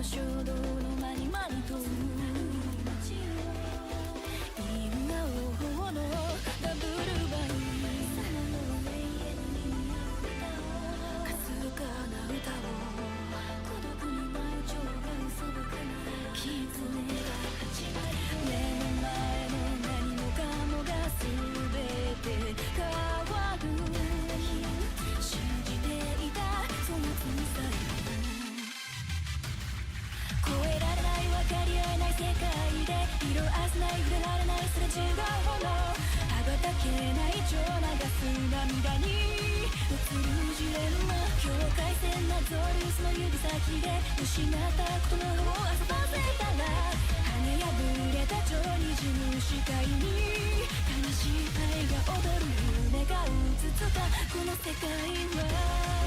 衝動の間に間にと因果応報のダブルバイかすかな歌を孤独に舞う蝶が嘘ばかな絆が始まる目の前の何もかもが全て変わる信じていたその罪さえ超えられない分かり合えない世界で色あせない触れられないすれ違うもの羽ばたけない情流す涙に映るジレンマ境界線なゾルスの指先で失ったことの方を遊ばせたら跳ね破れた蝶にじむ視界に悲しい愛が踊る夢がうつつかこの世界は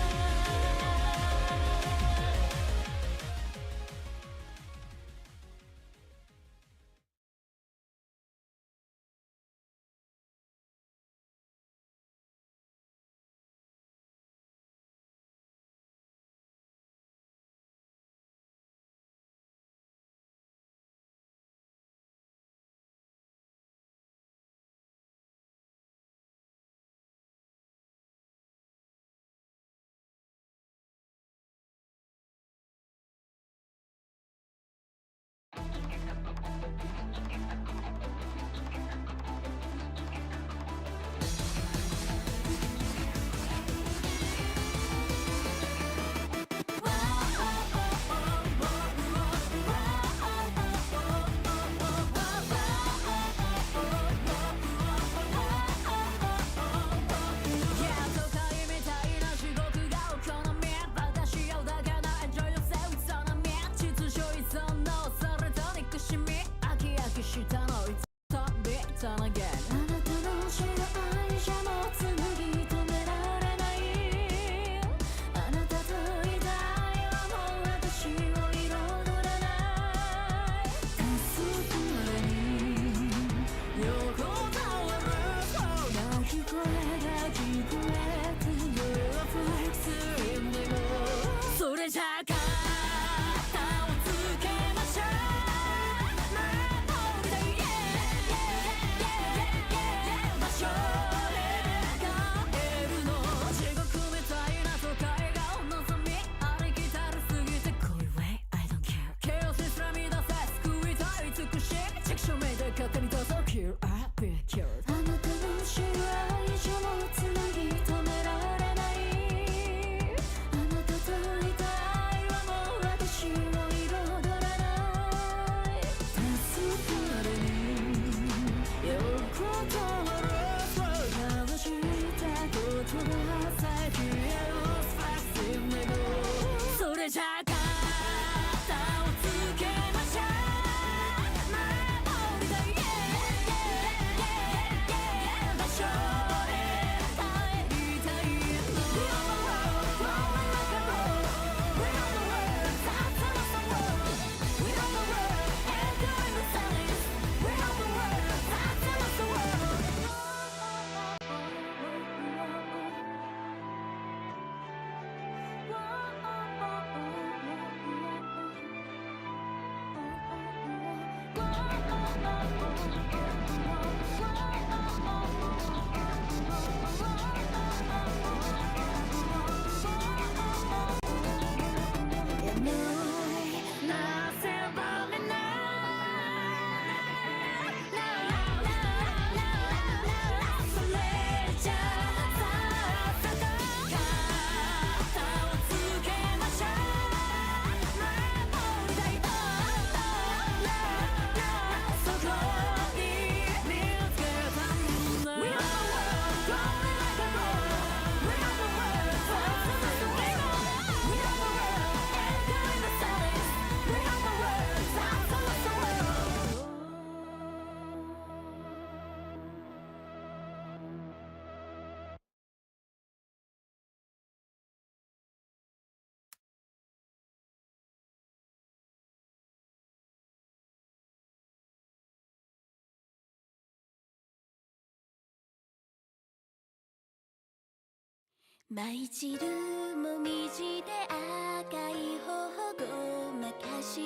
舞い散るもみじで赤い頬ごまかし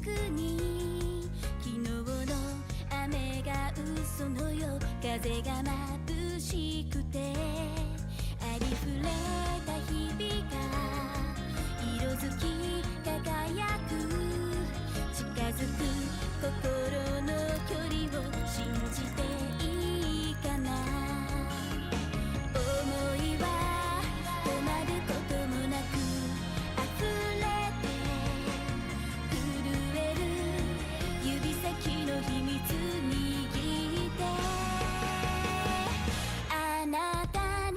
くに昨日の雨が嘘のよう風が眩しくてありふれた日々が色づき輝く近づく心の距離を信じていいかな思いは止まることもなく溢れて震える指先の秘密握ってあなたに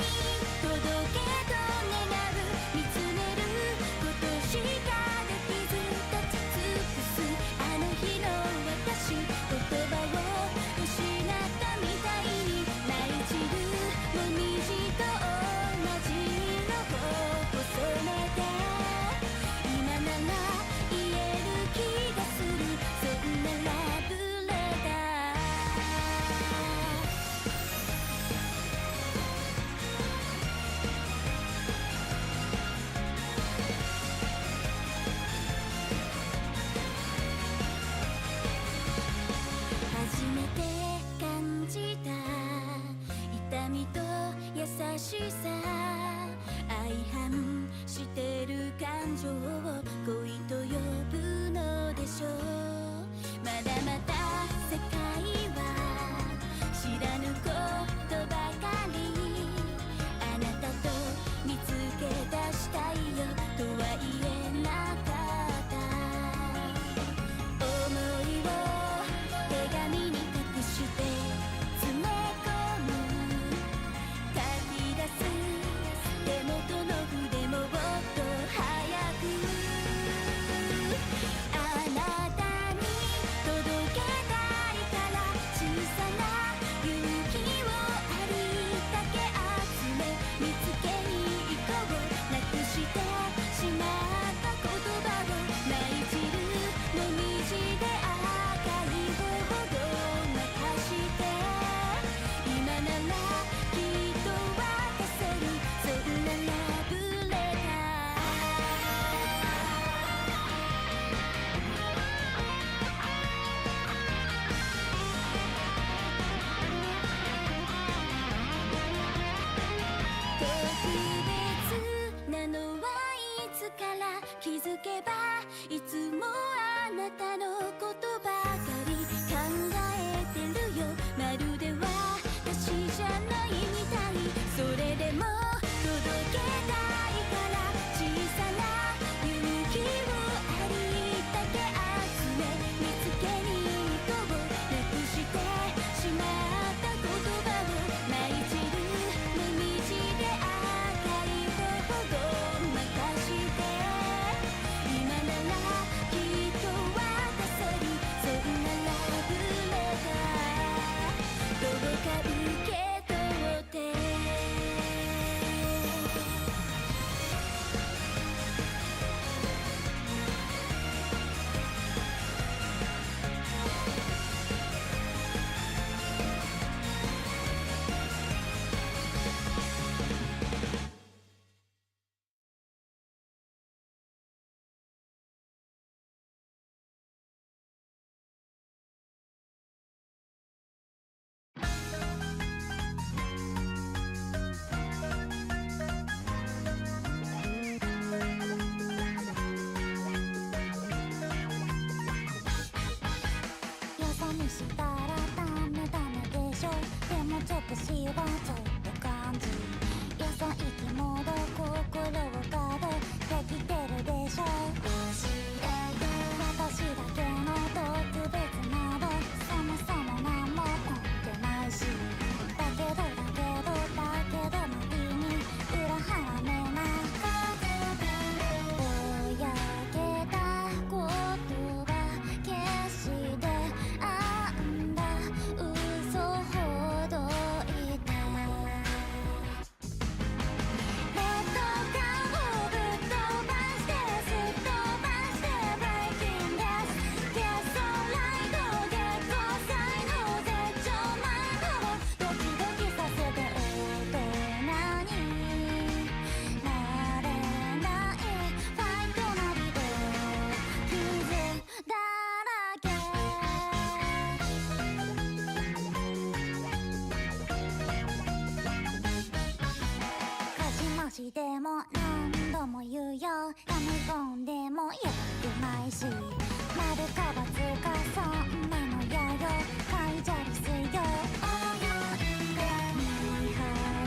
届けと願う見つめることしかできず立ち尽くすあの日の私言葉を失ったみたいに舞い散るもみじと同じ色を細めて今なら言える気がするそんなラブレター初めて感じた痛みと優しさ相反してる感情を恋と呼ぶのでしょうまだまだ世界は知らぬことばかりあなたと見つけ出したいよとは言えなかった想いを手紙に隠して詰め込む書き出す手元の筆ももっと早くあなたに届けたいから小さな勇気をありだけ集め見つけに行こうなくしてしまった言葉を舞い散るもみじで赤い頬を任して今ならきっと渡せるそんなラブレター特別なのはいつから気づけばいつもあなたのことばかり考えてるよまるで私じゃないみたいそれでも届けたいから小さな勇気をありだけ集め見つけに行こうなくしてしまった言葉を舞い散るもみじで赤い頬を任して今ならきっと渡せるそんなラブレターどうか受け取ってよそ見したらダメダメでしょでも私はちょっと感じよそ行きもど心をガードできてるでしょ私だけの特別などそもそも何も持ってないしだけど無理に裏腹めなぼやけた言葉決してあんだ嘘ほどいたかそんなのやよ海砂利水よ見果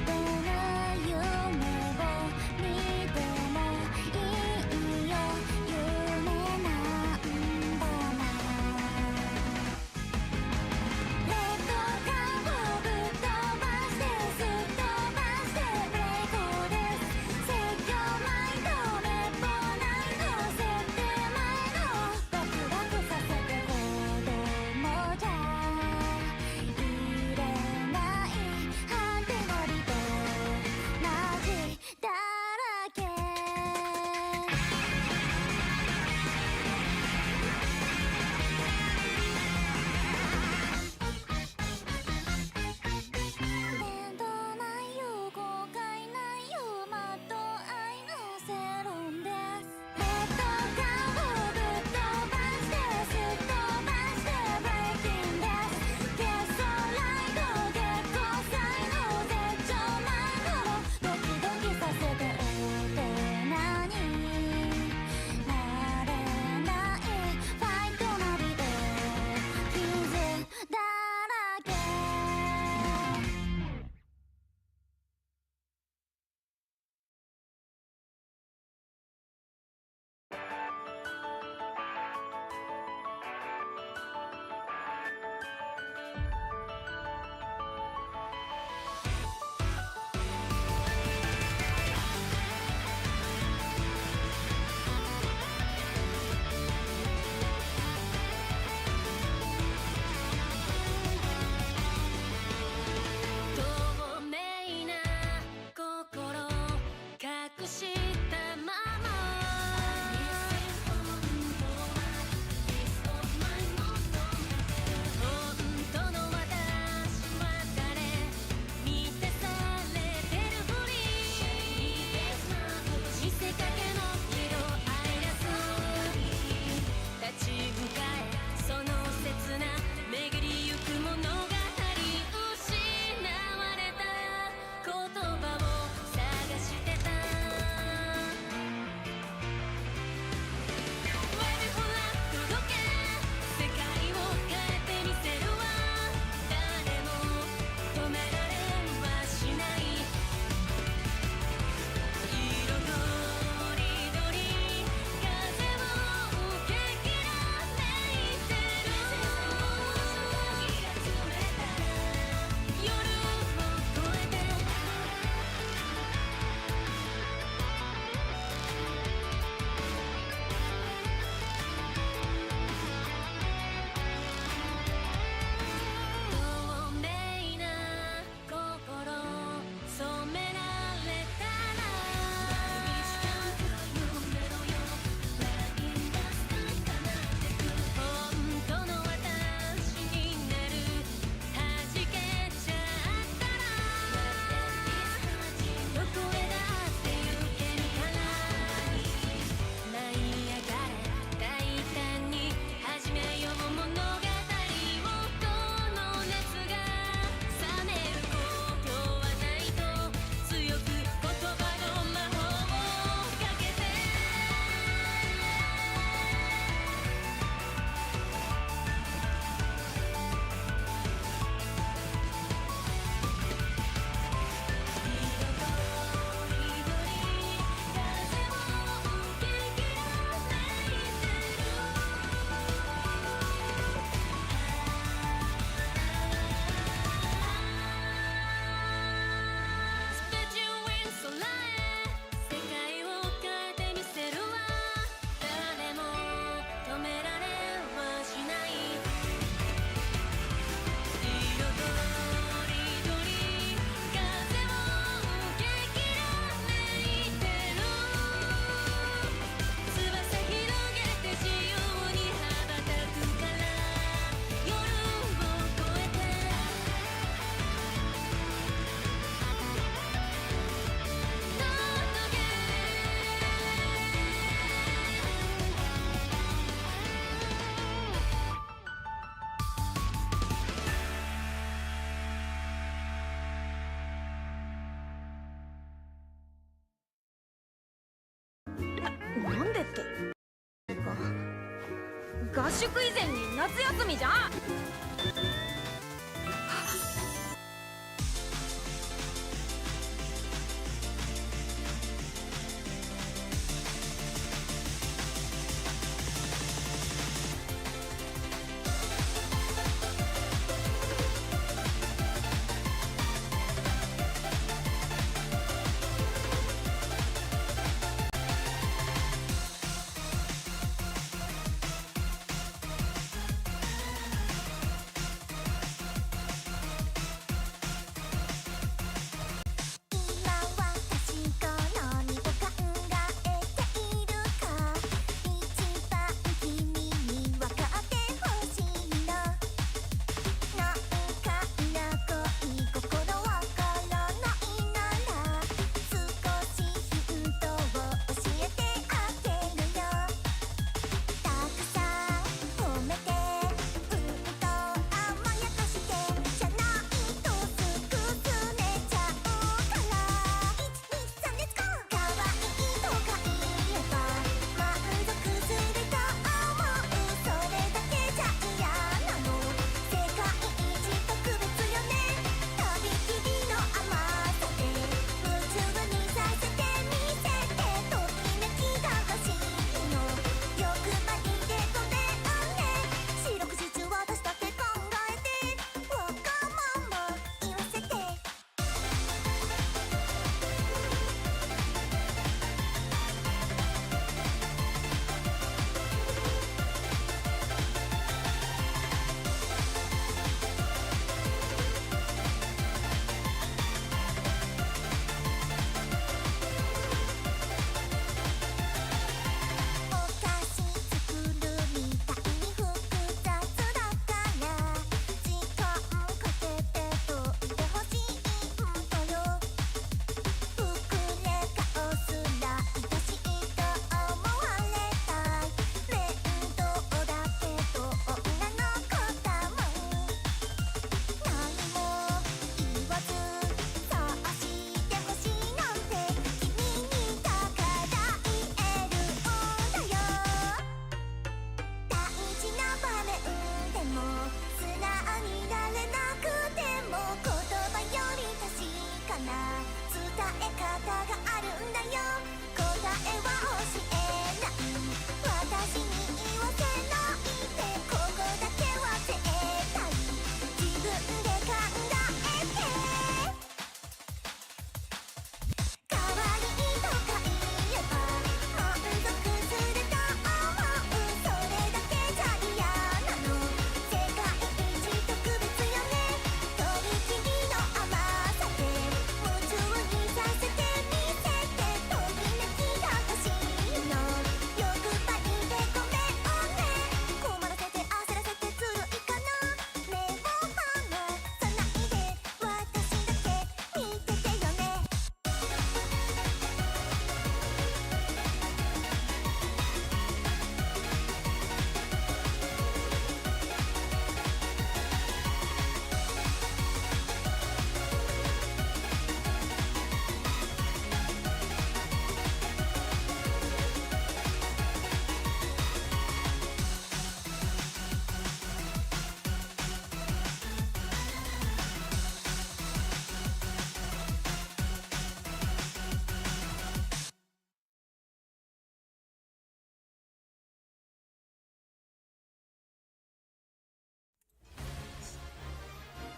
てぬ夢を見てもいいよ夢なんだなレッドカーをぶっ飛ばしてすっ飛ばしてブレイクです説教マインドめっぽないの設定前のワクワクさせてほど合宿以前に夏休みじゃん。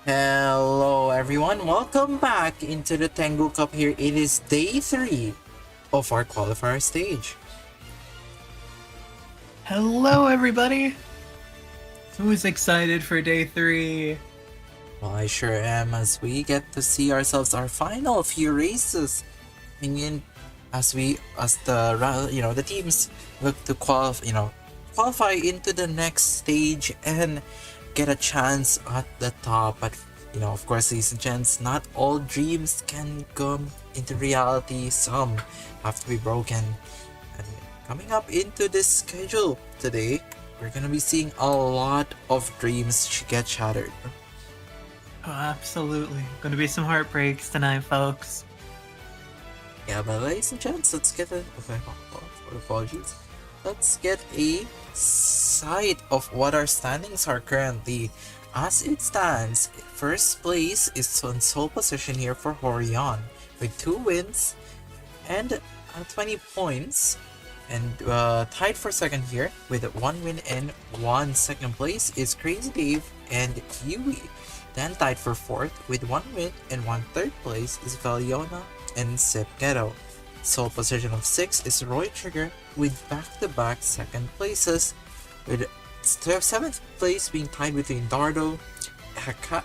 Hello everyone, welcome back into the Tengu Cup here. It is day 3 of our qualifier stage. Hello everybody! Who's excited for day 3? Well, I sure am, as we get to see ourselves our final few races. As the teams look to qualify into the next stage and get a chance at the top. But of course, ladies and gents, not all dreams can come into reality. Some have to be broken. And coming up into this schedule today, we're gonna be seeing a lot of dreams get shattered. Oh, absolutely. Gonna be some heartbreaks tonight, folks. Yeah, but ladies and gents, let's get apologies. Let's get a sight of what our standings are currently. As it stands, first place is on sole position here for Horion with 2 wins and 20 points, and tied for second here with 1 win and 1 second place is Crazy Dave and Yui. Then tied for fourth with 1 win and 1 third place is Valiona and Sip Ghetto. Sole position of 6 is Roy Trigger with back-to-back second places, with 7th place being tied between Dardo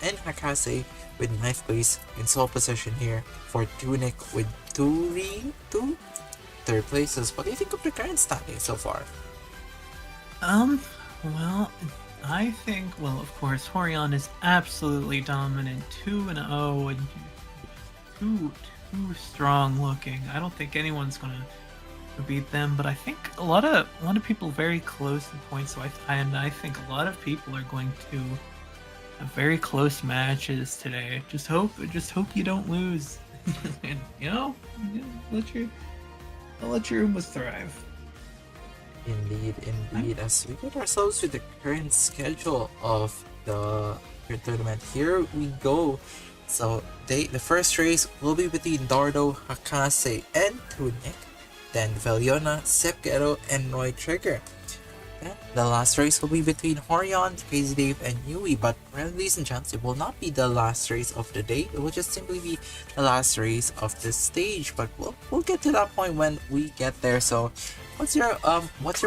and Hakase, with 9th place in sole position here for Tunic with 2 third places. What do you think of the current standing so far? Well, I think, well, of course, Horion is absolutely dominant, 2-0 and too strong looking. I don't think anyone's gonna beat them, but I think a lot of people very close in points. So I think a lot of people are going to have very close matches today. Just hope you don't lose, and let your Umas thrive. Indeed. As we get ourselves with the current schedule of the tournament, here we go. So the first race will be between Dardo, Hakase, and Tunic. Then Valiona, Sepghetto, and Roy Trigger. Then the last race will be between Horion, Crazy Dave, and Yui. But ladies and gents, it will not be the last race of the day. It will just simply be the last race of this stage. But we'll get to that point when we get there. So what's your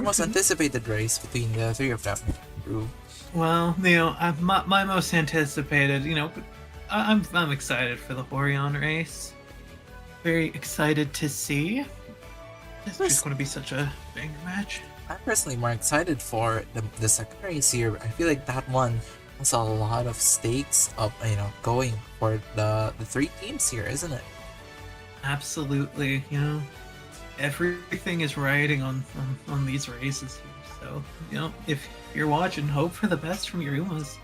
most anticipated race between the three of them? Well, my most anticipated, I'm excited for the Horion race. Very excited to see. It's just going to be such a banger match. I'm personally more excited for the second race here. I feel like that one has a lot of stakes of going for the 3 teams here, isn't it? Absolutely. Everything is riding on these races here. So if you're watching, hope for the best from your Umas.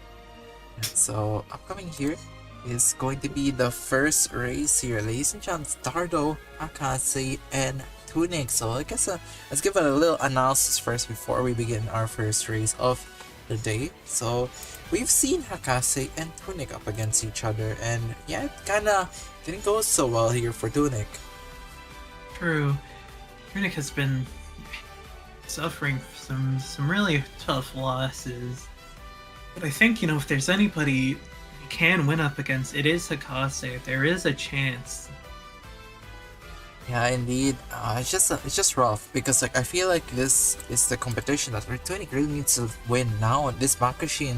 So upcoming here is going to be the first race here, ladies and gents. Dardo, Hakase, and Tunic. So I guess let's give it a little analysis first before we begin our first race of the day. So we've seen Hakase and Tunic up against each other, and yeah, it kinda didn't go so well here for Tunic. True. Tunic has been suffering some really tough losses, but I think if there's anybody you can win up against, it is Hakase. There is a chance. Yeah, indeed. It's just rough because I feel like this is the competition that Tunic really needs to win now. And this Bakushin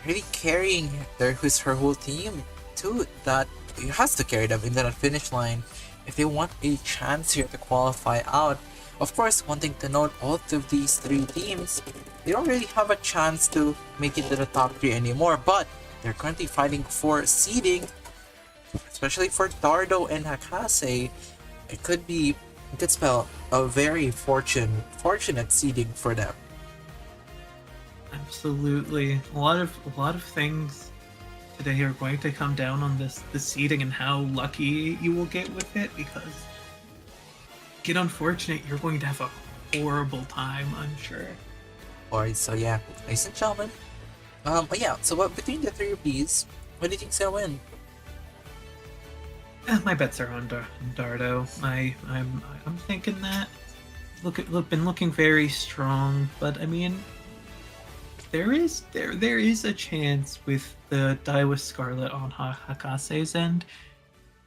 really carrying her whole team too. That it has to carry them into that finish line if they want a chance here to qualify out. Of course, one thing to note: all of these 3 teams, they don't really have a chance to make it to the top 3 anymore. But they're currently fighting for seeding. Especially for Dardo and Hakase, it could spell a very fortunate seeding for them. Absolutely, a lot of things today are going to come down on the seeding and how lucky you will get with it. Because get unfortunate, you're going to have a horrible time, I'm sure. Alright, so yeah, ladies and gentlemen, so between the 3 of these, what do you think's gonna win? My bets are on Dardo. I'm thinking that. Been looking very strong, but I mean, there is a chance with the Die with Scarlet on Hakase's end.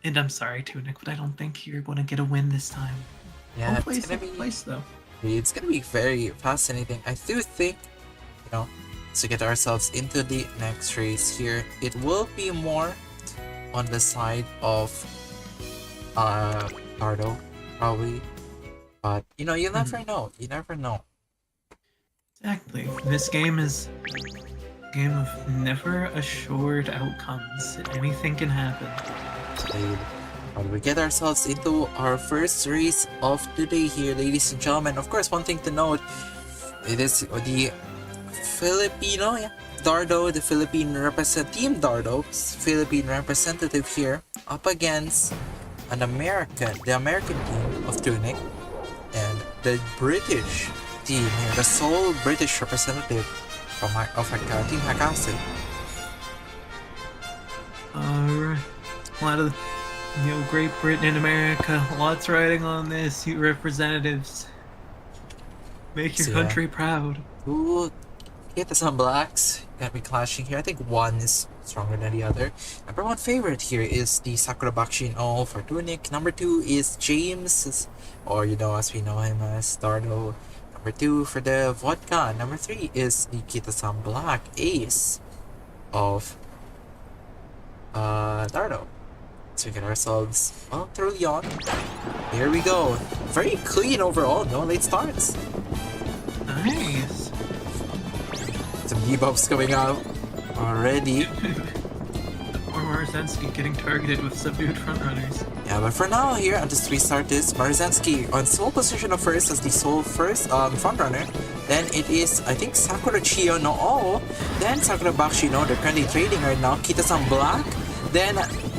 And I'm sorry, Tunic, but I don't think you're going to get a win this time. Yeah, hopefully it's gonna second place though. It's gonna be very fascinating. I do think, to get ourselves into the next race here, it will be more on the side of Dardo, probably. But you never know. You never know. Exactly. This game is a game of never assured outcomes. Anything can happen. But we get ourselves into our first race of the day here, ladies and gentlemen. Of course, one thing to note, it is the Filipino, Dardo, the Team Dardo, Philippine representative here, up against the American team of Tunic, and the British team here, the sole British representative from Team Hakase. Alright. A lot of, Great Britain and America, lots riding on this, you representatives. Make your country proud. Ooh, get some blacks that be clashing here. I think one is stronger than the other. Number one favorite here is the Sakura Bakushin O for Tunic. Number two is James, or as we know him as Dardo. Number two for the Vodka. Number three is the Kita-san Black Ace of Dardo. So we get ourselves thoroughly on. Here we go. Very clean overall, no late starts. Nice. Some debuffs coming out already. Or Marzensky getting targeted with subdued frontrunners. Yeah, but for now here, I'll just restart this. Marzensky on sole position of first as the sole first frontrunner. Then it is, I think, Sakura Chiyo no O. Then Sakura Bakushi no, they're currently trading right now. Kita-san Black. Then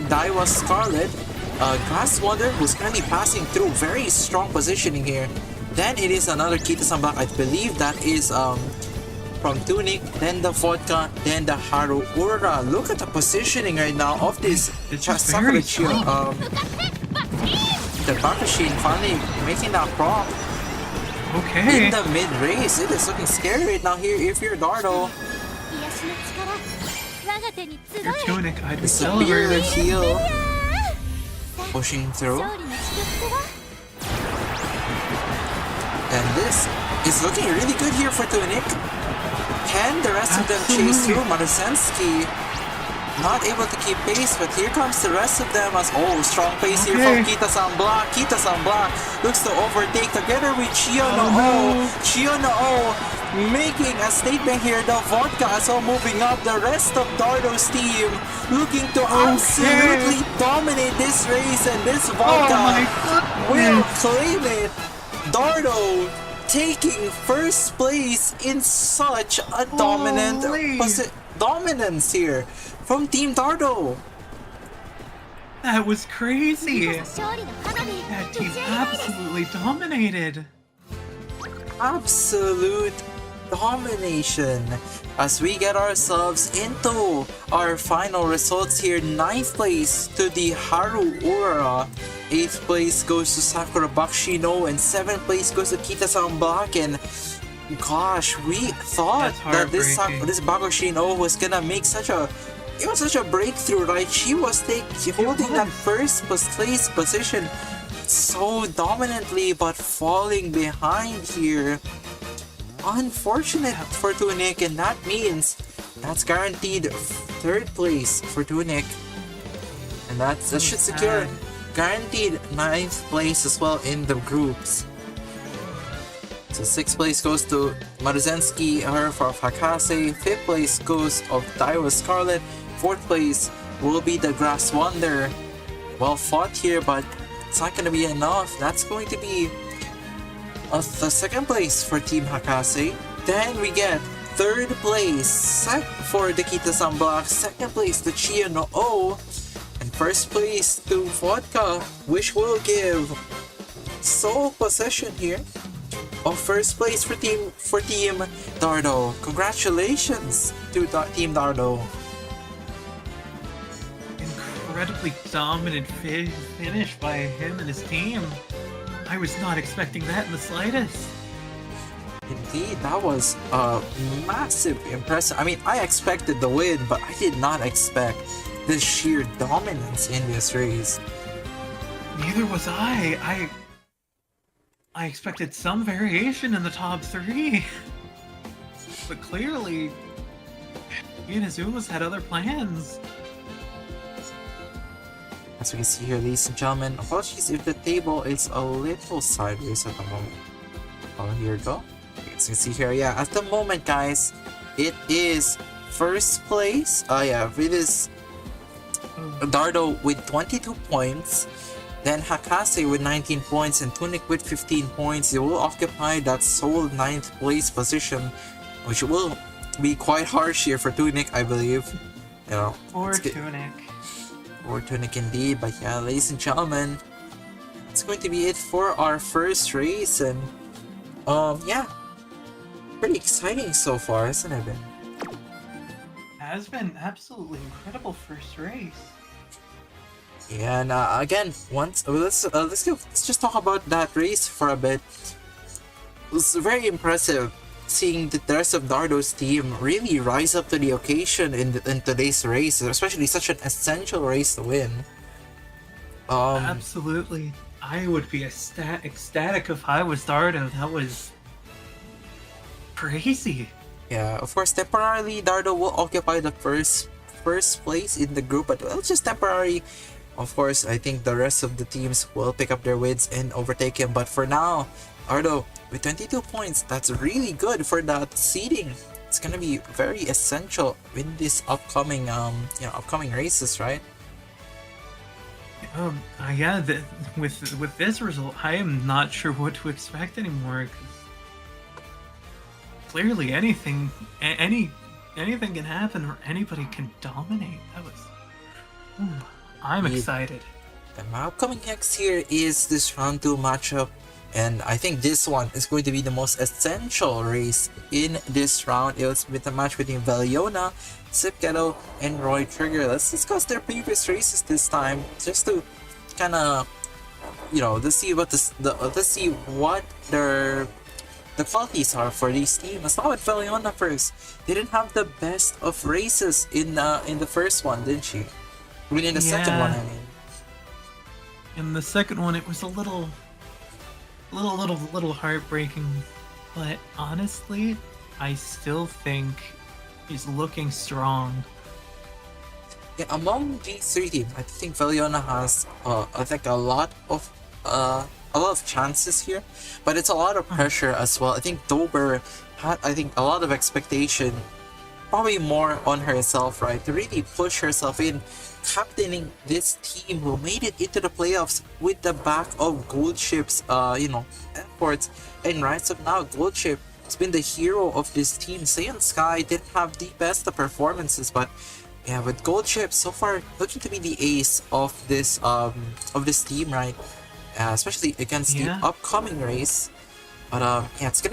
Daiwa Scarlet. Glass Wonder, who's currently passing through. Very strong positioning here. Then it is another Kita-san Black. I believe that is from Tunic. Then the Vodka. Then the Haru Ura. Look at the positioning right now of this Sakura Chiyo. The Bakushin finally making that prop. Okay. In the mid race. It is looking scary right now here if you're Dardo. Your Tunic, I'd be Severe celebrating. heal. Pushing through. And this is looking really good here for Tunic. Can the rest of them chase through? Marzensky not able to keep pace, but here comes the rest of them as strong pace here from Kita-san Black. Kita-san Black looks to overtake together with Chiyo no O. Chiyo no O making a statement here. The Vodka as well moving up. The rest of Dardo's team looking to absolutely dominate this race, and this Vodka will claim it. Dardo taking first place in such a dominant dominance here from Team Dardo. That was crazy. That team absolutely dominated. Absolute domination as we get ourselves into our final results here. 9th place to the Haru Ura, 8th place goes to Sakura Bakushi no, and 7th place goes to Kita-san Black. And gosh, we thought that this Bakushi no was gonna make such a breakthrough, right? She was holding that first place position so dominantly, but falling behind here. Unfortunate for Tunic, and that means that's guaranteed 3rd place for Tunic, and that should secure guaranteed 9th place as well in the groups. So 6th place goes to Marzensky, her for Hakase. 5th place goes of Daiwa Scarlet. 4th place will be the Grass Wonder. Well fought here, but it's not going to be enough. That's going to be the 2nd place for Team Hakase. Then we get 3rd place for the Kita-san Black. 2nd place to Chiyo no O. And 1st place to Vodka, which will give sole possession here of 1st place for Team Dardo. Congratulations to Team Dardo. Incredibly dominant finish by him and his team. I was not expecting that in the slightest. Indeed, that was massive impressive. I mean, I expected the win, but I did not expect the sheer dominance in this race. Neither was I. I expected some variation in the top 3. But clearly, Inazuma's had other plans. As we can see here, ladies and gentlemen, apologies if the table is a little sideways at the moment. Oh, here we go. As you can see here, yeah, at the moment, guys, it is 1st place. It is Dardo with 22 points. Then Hakase with 19 points and Tunic with 15 points. They will occupy that sole 9th place position, which will be quite harsh here for Tunic, I believe. Or Tunic. Or Tunic indeed. But yeah, ladies and gentlemen, it's going to be it for our first race. And yeah, pretty exciting so far, hasn't it been? Has been absolutely incredible first race. Yeah, and again, let's just talk about that race for a bit. It was very impressive seeing the rest of Dardo's team really rise up to the occasion in today's race, especially such an essential race to win. Absolutely. I would be ecstatic if I was Dardo. That was crazy. Yeah, of course, temporarily Dardo will occupy the first place in the group, but well, just temporary. Of course, I think the rest of the teams will pick up their wins and overtake him. But for now, Dardo with 22 points, that's really good for that seeding. It's gonna be very essential in this upcoming upcoming races, right? Yeah. With this result, I am not sure what to expect anymore. 'Cause clearly, anything can happen, or anybody can dominate. That was. I'm excited. The upcoming next here is this round 2 matchup, and I think this one is going to be the most essential race in this round. It was with a match between Valiona, Sipghetto, and Roy Trigger. Let's discuss their previous races this time, just to kind of, to see what the qualities are for these teams. Let's start with Valiona first. They didn't have the best of races in the first one, didn't she? I mean, in the second one, I mean. In the second one, it was a little heartbreaking, but honestly, I still think he's looking strong. Yeah, among these 3 teams, I think Valiona has, I think a lot of chances here, but it's a lot of pressure as well. I think Dober had, a lot of expectation, probably more on herself, right, to really push herself in, captaining this team who made it into the playoffs with the back of Goldship's efforts. And right, so now Goldship has been the hero of this team. Saiyan Sky didn't have the best of performances, but yeah, with Goldship so far looking to be the ace of this team, right? Especially against the upcoming race. But it's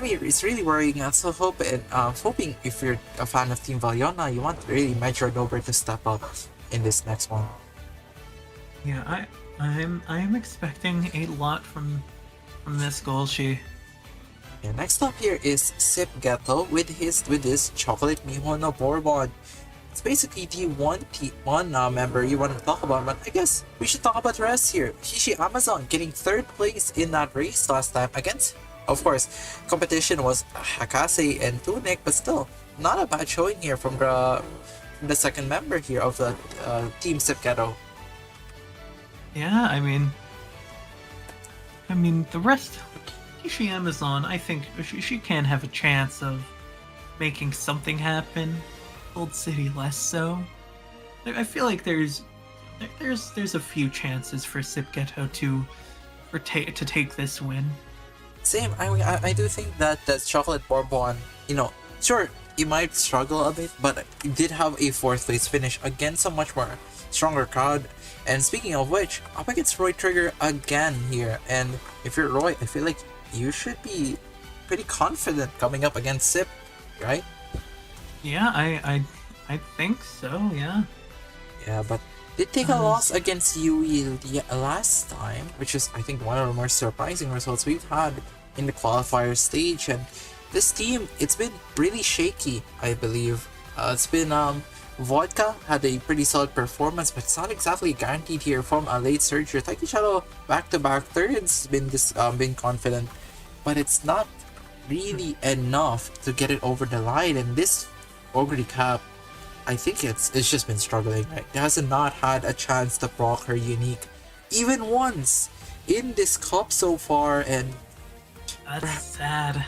really worrying. I'm so hoping if you're a fan of Team Valiona, you want really Metro Dober to step up in this next one. Yeah, I'm expecting a lot from this Golshi. Yeah, next up here is Sipghetto with this chocolate Mihono Bourbon. It's basically the one member you want to talk about, but I guess we should talk about the rest here. Hishi Amazon getting 3rd place in that race last time against, of course, competition was Hakase and Tunic, but still not a bad showing here from the second member here of the Team Sipghetto. Yeah, I mean the rest, Hishi Amazon, I think she can have a chance of making something happen. Gold City less so. I feel like there's a few chances for Sipghetto to take this win. Same. I do think that chocolate Bourbon, sure, it might struggle a bit, but it did have a 4th place finish against a much more stronger crowd. And speaking of which, up against Roy Trigger again here. And if you're Roy, I feel like you should be pretty confident coming up against Sip, right? Yeah, I think so, yeah. Yeah, but did take a loss against Yui last time, which is, I think, one of the more surprising results we've had in the qualifier stage. And this team, it's been really shaky, I believe. It's been, Vodka had a pretty solid performance, but it's not exactly guaranteed here from a late surger. Taiki Shadow back-to-back thirds been confident, but it's not really enough to get it over the line. And this Ogre Cap, I think it's just been struggling, right? It has not had a chance to proc her unique even once in this cup so far, and that's sad.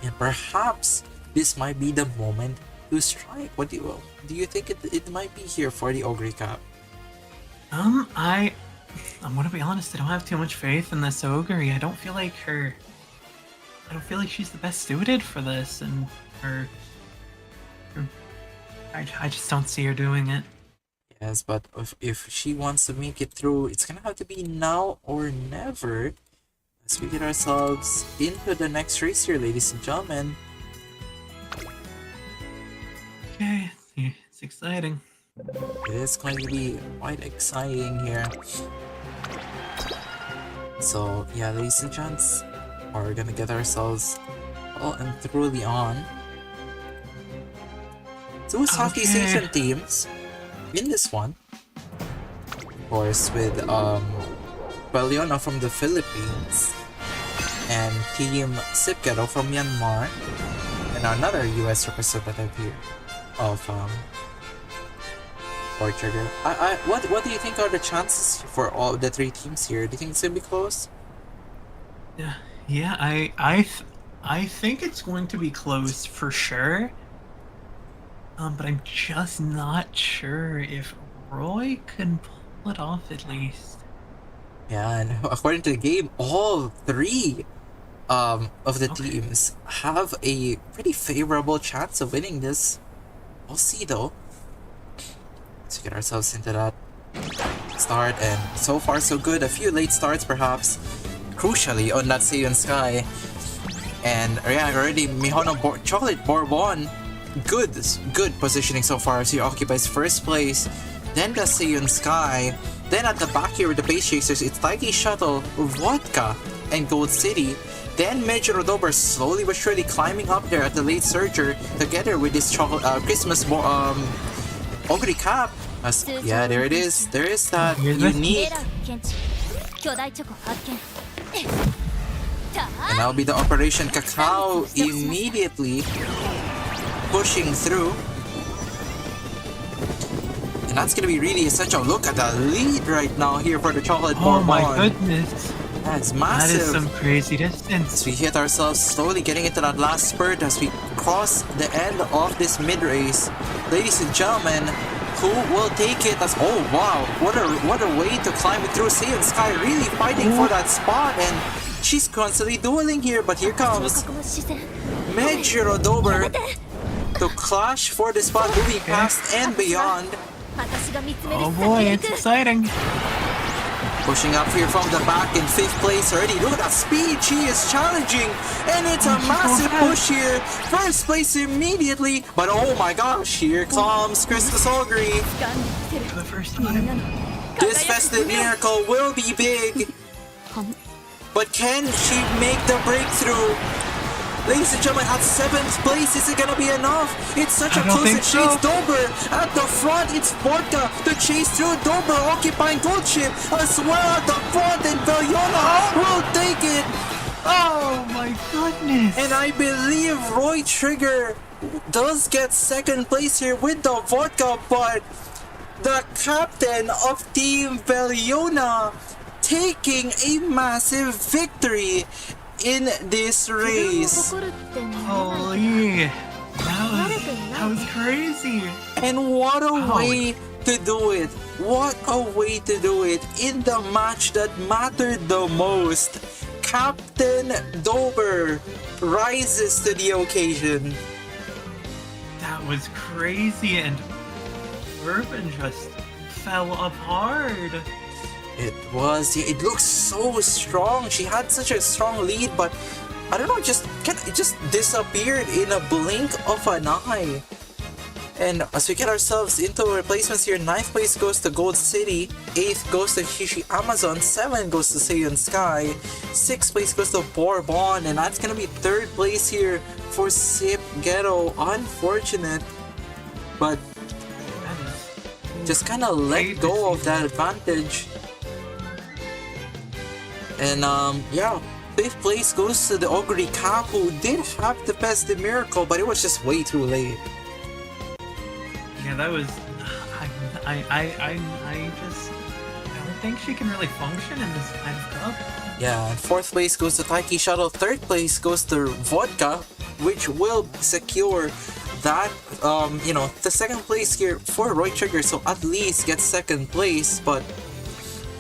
And perhaps this might be the moment to strike. What do you think it might be here for the Ogre Cap? I'm gonna be honest, I don't have too much faith in this Ogre. I don't feel like she's the best suited for this, and I just don't see her doing it. Yes, but if she wants to make it through, it's gonna have to be now or never. As we get ourselves into the next race here, ladies and gentlemen. Okay, it's exciting. It is going to be quite exciting here. So yeah, ladies and gents, we're gonna get ourselves well and truly on two Southeast Okay. Asian teams in this one. Of course, with Baliona from the Philippines and Team Sipketo from Myanmar, and another US representative here of Roy Trigger. What do you think are the chances for all the three teams here? Do you think it's gonna be close? Yeah, I think it's going to be close for sure. But I'm just not sure if Roy can pull it off at least. Yeah, and according to the game, all three of the teams have a pretty favorable chance of winning this. We'll see though. Let's get ourselves into that start, and so far so good. A few late starts perhaps, crucially on that Seiyon Sky. And yeah, already Mihono Chocolate Bourbon, good positioning so far as he occupies first place. Then the Seiyon Sky. Then at the back here with the Base Chasers, it's Taiki Shuttle, Vodka, and Gold City. Then Major Rodober slowly but surely climbing up there at the late surger together with this Christmas Ogre Cap. Yeah, there it is. There is that unique. And that'll be the Operation Cacao immediately pushing through. And that's gonna be really essential. Look at the lead right now here for the Chocolate Bourbon. Oh my goodness. That's massive. That is some crazy distance. As we hit ourselves slowly getting into that last spurt as we cross the end of this mid-race. Ladies and gentlemen, who will take it? That's, oh wow, what a way to climb it through. Seiyon Sky really fighting for that spot, and she's constantly dueling here, but here comes Major Rodober to clash for the spot, moving past and beyond. Oh boy, it's exciting. Pushing up here from the back in 5th place already. Look at that speed she is challenging. And it's a massive push here. First place immediately. But oh my gosh, here comes Christmas Ogre. For the first time. This festive miracle will be big. But can she make the breakthrough? Ladies and gentlemen, at 7th place, is it gonna be enough? It's such a close chase. Dober at the front, it's Vodka to chase through. Dober occupying Gold Chip as well at the front, and Valiona will take it. Oh my goodness. And I believe Roy Trigger does get 2nd place here with the Vodka, but the captain of Team Valiona taking a massive victory in this race. Holy, that was crazy. And what a way to do it. What a way to do it in the match that mattered the most. Captain Dober rises to the occasion. That was crazy, and Urban just fell apart. It looks so strong. She had such a strong lead, but I don't know, it just disappeared in a blink of an eye. And as we get ourselves into replacements here, 9th place goes to Gold City, 8th goes to Hishi Amazon, 7th goes to Seiyon Sky, 6th place goes to Bourbon, and that's gonna be 3rd place here for Sip Ghetto. Unfortunate, but just kind of let go of that advantage. And yeah, 5th place goes to the Ogre Cap, who did have the festive miracle, but it was just way too late. Yeah, that was. I don't think she can really function in this kind of cup. Yeah, and 4th place goes to Taiki Shuttle, 3rd place goes to Vodka, which will secure that, the 2nd place here for Roy Trigger, so at least get 2nd place, but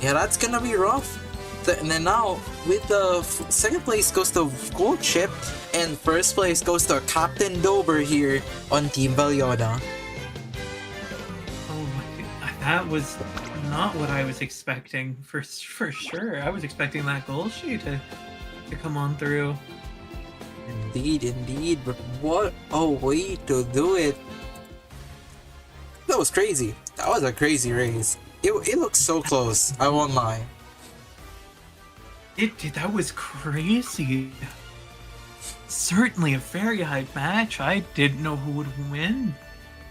yeah, that's gonna be rough. And then now, with the 2nd place goes to Gold Chip, and 1st place goes to Captain Dober here on Team Valiona. Oh my god, that was not what I was expecting for sure. I was expecting that gold sheet to come on through. Indeed, but what a way to do it. was crazy. That was a crazy race. It looks so close. I won't lie. It did. That was crazy. Certainly a very high match. I didn't know who would win.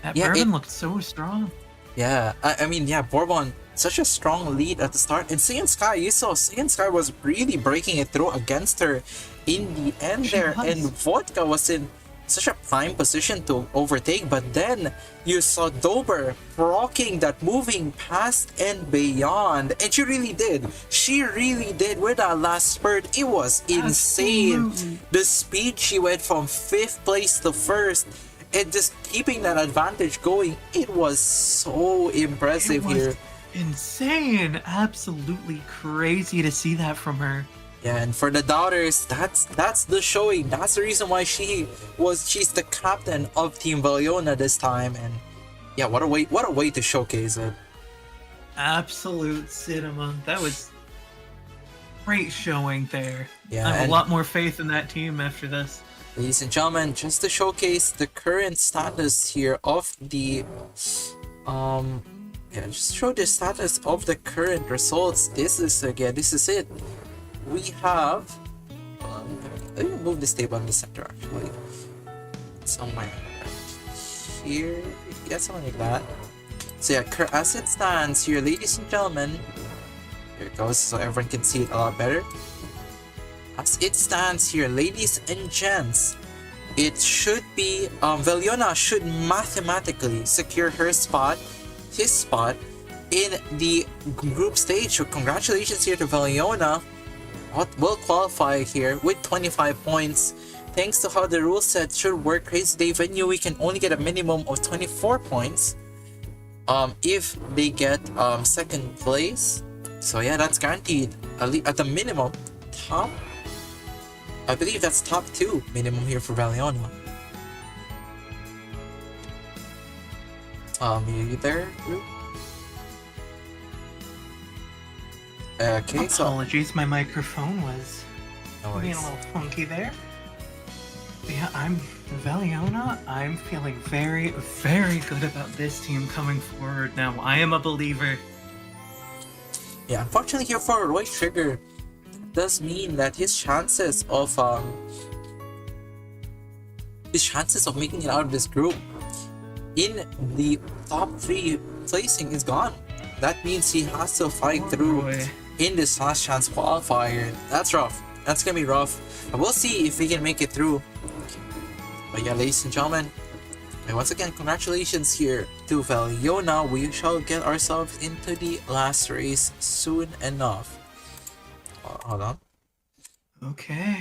That Bourbon looked so strong. Yeah, I mean, yeah, Bourbon, such a strong lead at the start. And Saiyan Sky, you saw Saiyan Sky was really breaking it through against her in the end there. And Vodka was in such a prime position to overtake. But then you saw Dober rocking that, moving past and beyond. And she really did. She really did with that last spurt. It was insane. Absolutely. The speed she went from 5th place to 1st. And just keeping that advantage going, it was so impressive here. Insane, absolutely crazy to see that from her. Yeah, and for the doubters, that's the showing. That's the reason why she's the captain of Team Valiona this time. And yeah, what a way to showcase it. Absolute cinema. That was great showing there. Yeah, I have a lot more faith in that team after this. Ladies and gentlemen, just to showcase the current status here of the just show the status of the current results. This is it. We have let me move this table in the center actually. Somewhere here. Yeah, something like that. So yeah, as it stands here, ladies and gentlemen, here it goes so everyone can see it a lot better. As it stands here, ladies and gents, it should be Valiona should mathematically secure his spot in the group stage. So congratulations here to Valiona. Will qualify here with 25 points. Thanks to how the rule set should work, Crazy Dave and Yui can only get a minimum of 24 points if they get second place. So yeah, that's guaranteed at the minimum top. I believe that's top 2 minimum here for Valiona. You there, Drew? Okay, so apologies, my microphone was no being a little funky there. But yeah, I'm Valiona. I'm feeling very, very good about this team coming forward now. I am a believer. Yeah, unfortunately here for Roy Trigger, does mean that his chances of making it out of this group in the top 3 placing is gone. That means he has to fight through in this last chance qualifier. That's rough. That's gonna be rough. But we'll see if we can make it through. But yeah, ladies and gentlemen, once again, congratulations here to Valiona. We shall get ourselves into the last race soon enough. Hold on. Okay.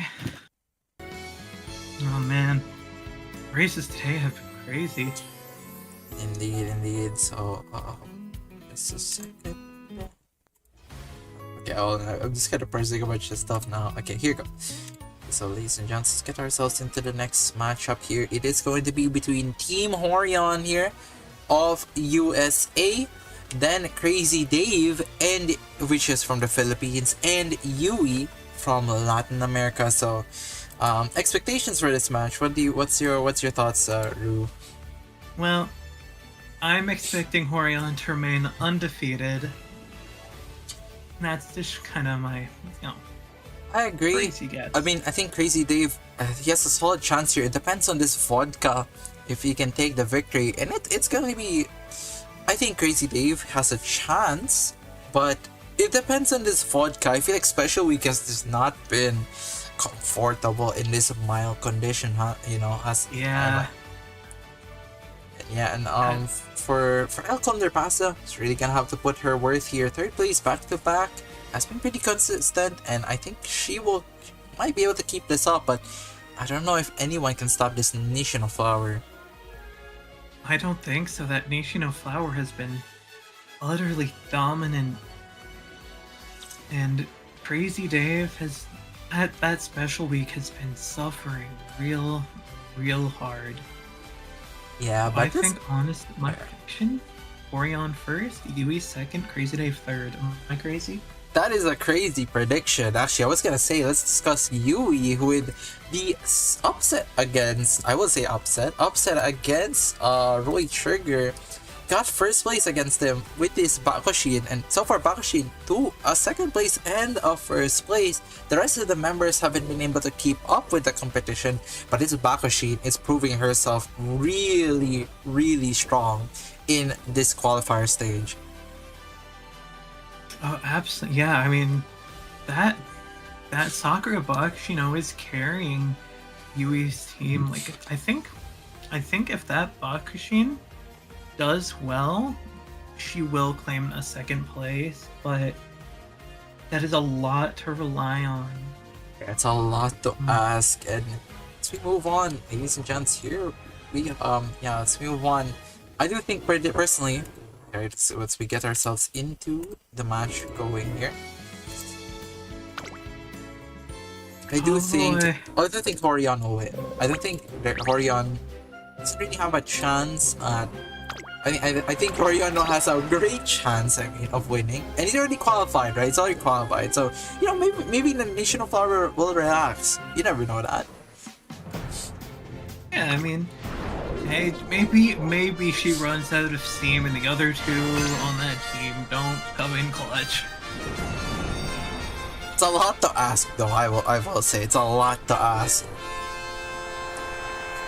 Oh man, races today have been crazy. Indeed. So, just a second. Okay, I'm just gonna press a bunch of stuff now. Okay, here we go. So, ladies and gents, let's get ourselves into the next matchup here. It is going to be between Team Horion here of USA, then Crazy Dave, and which is from the Philippines, and Yui from Latin America. So, expectations for this match. What's your thoughts, Ru? Well, I'm expecting Horion to remain undefeated. That's just kind of my, I agree. crazy guess. I mean, I think Crazy Dave, he has a solid chance here. It depends on this Vodka if he can take the victory, and it's gonna be. I think Crazy Dave has a chance, but it depends on this Vodka. I feel like Special Week has just not been comfortable in this mild condition, huh? For El Condorpasa, it's really gonna have to put her worth here. 3rd place back to back has been pretty consistent, and I think she might be able to keep this up, but I don't know if anyone can stop this Nation of Flower. I don't think so. That Nation of Flower has been utterly dominant, and Crazy Dave has that Special Week has been suffering real hard. Yeah, but I think honestly, my prediction: Orion first, Yui second, Crazy Dave third. Am I crazy? That is a crazy prediction. Actually, I was gonna say, let's discuss Yui, who would be upset against Roy Trigger. got first place against them with this Bakushin, and so far Bakushin to a second place and a first place. The rest of the members haven't been able to keep up with the competition, but this Bakushin is proving herself really, really strong in this qualifier stage. Oh, absolutely. Yeah, I mean, that Sakura Bucks, is carrying Yui's team. Like, I think if that Bakushin does well, she will claim a second place, but that is a lot to rely on. It's a lot to ask, and as we move on, ladies and gents, here let's move on. I do think personally, let's we get ourselves into the match going here. I do think Horion will win. I don't think that Horion doesn't really have a chance at. I think Horion has a great chance, of winning. And he's already qualified, right? He's already qualified. So, maybe the National Flower will relax. You never know that. Yeah, I mean, hey, maybe she runs out of steam and the other two on that team don't come in clutch. It's a lot to ask, though. I will say it's a lot to ask.